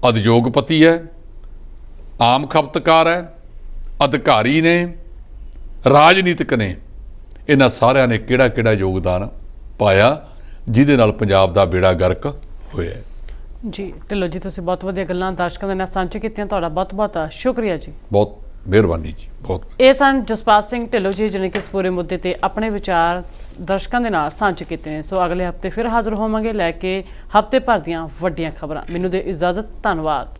ਉਦਯੋਗਪਤੀ ਹੈ, ਆਮ ਖਪਤਕਾਰ ਹੈ, ਅਧਿਕਾਰੀ ਨੇ, ਰਾਜਨੀਤਿਕ ਨੇ, ਇਹਨਾਂ ਸਾਰਿਆਂ ਨੇ ਕਿਹੜਾ ਯੋਗਦਾਨ ਪਾਇਆ ਜਿਹਦੇ ਨਾਲ ਪੰਜਾਬ ਦਾ ਬੇੜਾ ਗਰਕ ਹੋਇਆ। ਜੀ ਢਿੱਲੋਂ ਜੀ, ਤੁਸੀਂ ਬਹੁਤ ਵਧੀਆ ਗੱਲਾਂ ਦਰਸ਼ਕਾਂ ਦੇ ਨਾਲ ਸਾਂਝੇ ਕੀਤੀਆਂ, ਤੁਹਾਡਾ ਬਹੁਤ ਬਹੁਤ ਸ਼ੁਕਰੀਆ ਜੀ। ਬਹੁਤ ਮਿਹਰਬਾਨੀ ਜੀ, ਬਹੁਤ। ਇਹ ਸਨ ਜਸਪਾਲ ਸਿੰਘ ਢਿੱਲੋਂ ਜੀ, ਜਿਹਨੇ ਕਿ ਇਸ ਪੂਰੇ ਮੁੱਦੇ ਤੇ ਆਪਣੇ ਵਿਚਾਰ ਦਰਸ਼ਕਾਂ ਦੇ ਨਾਲ ਸਾਂਝੇ ਕੀਤੇ ਨੇ। ਸੋ ਅਗਲੇ ਹਫਤੇ ਫਿਰ ਹਾਜ਼ਰ ਹੋਵਾਂਗੇ ਲੈ ਕੇ ਹਫਤੇ ਭਰ ਦੀਆਂ ਵੱਡੀਆਂ ਖਬਰਾਂ। ਮੈਨੂੰ ਦੇ ਇਜਾਜ਼ਤ, ਧੰਨਵਾਦ।